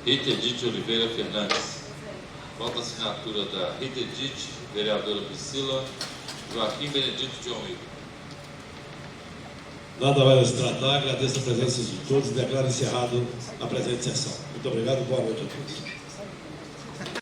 Rita Edith Oliveira Fernandes. Falta a assinatura da Rita Edith, vereadora Priscila. Joaquim Benedito de Almeida. Nada mais a se tratar, agradeço a presença de todos e declaro encerrado a presente sessão. Muito obrigado, boa noite a todos.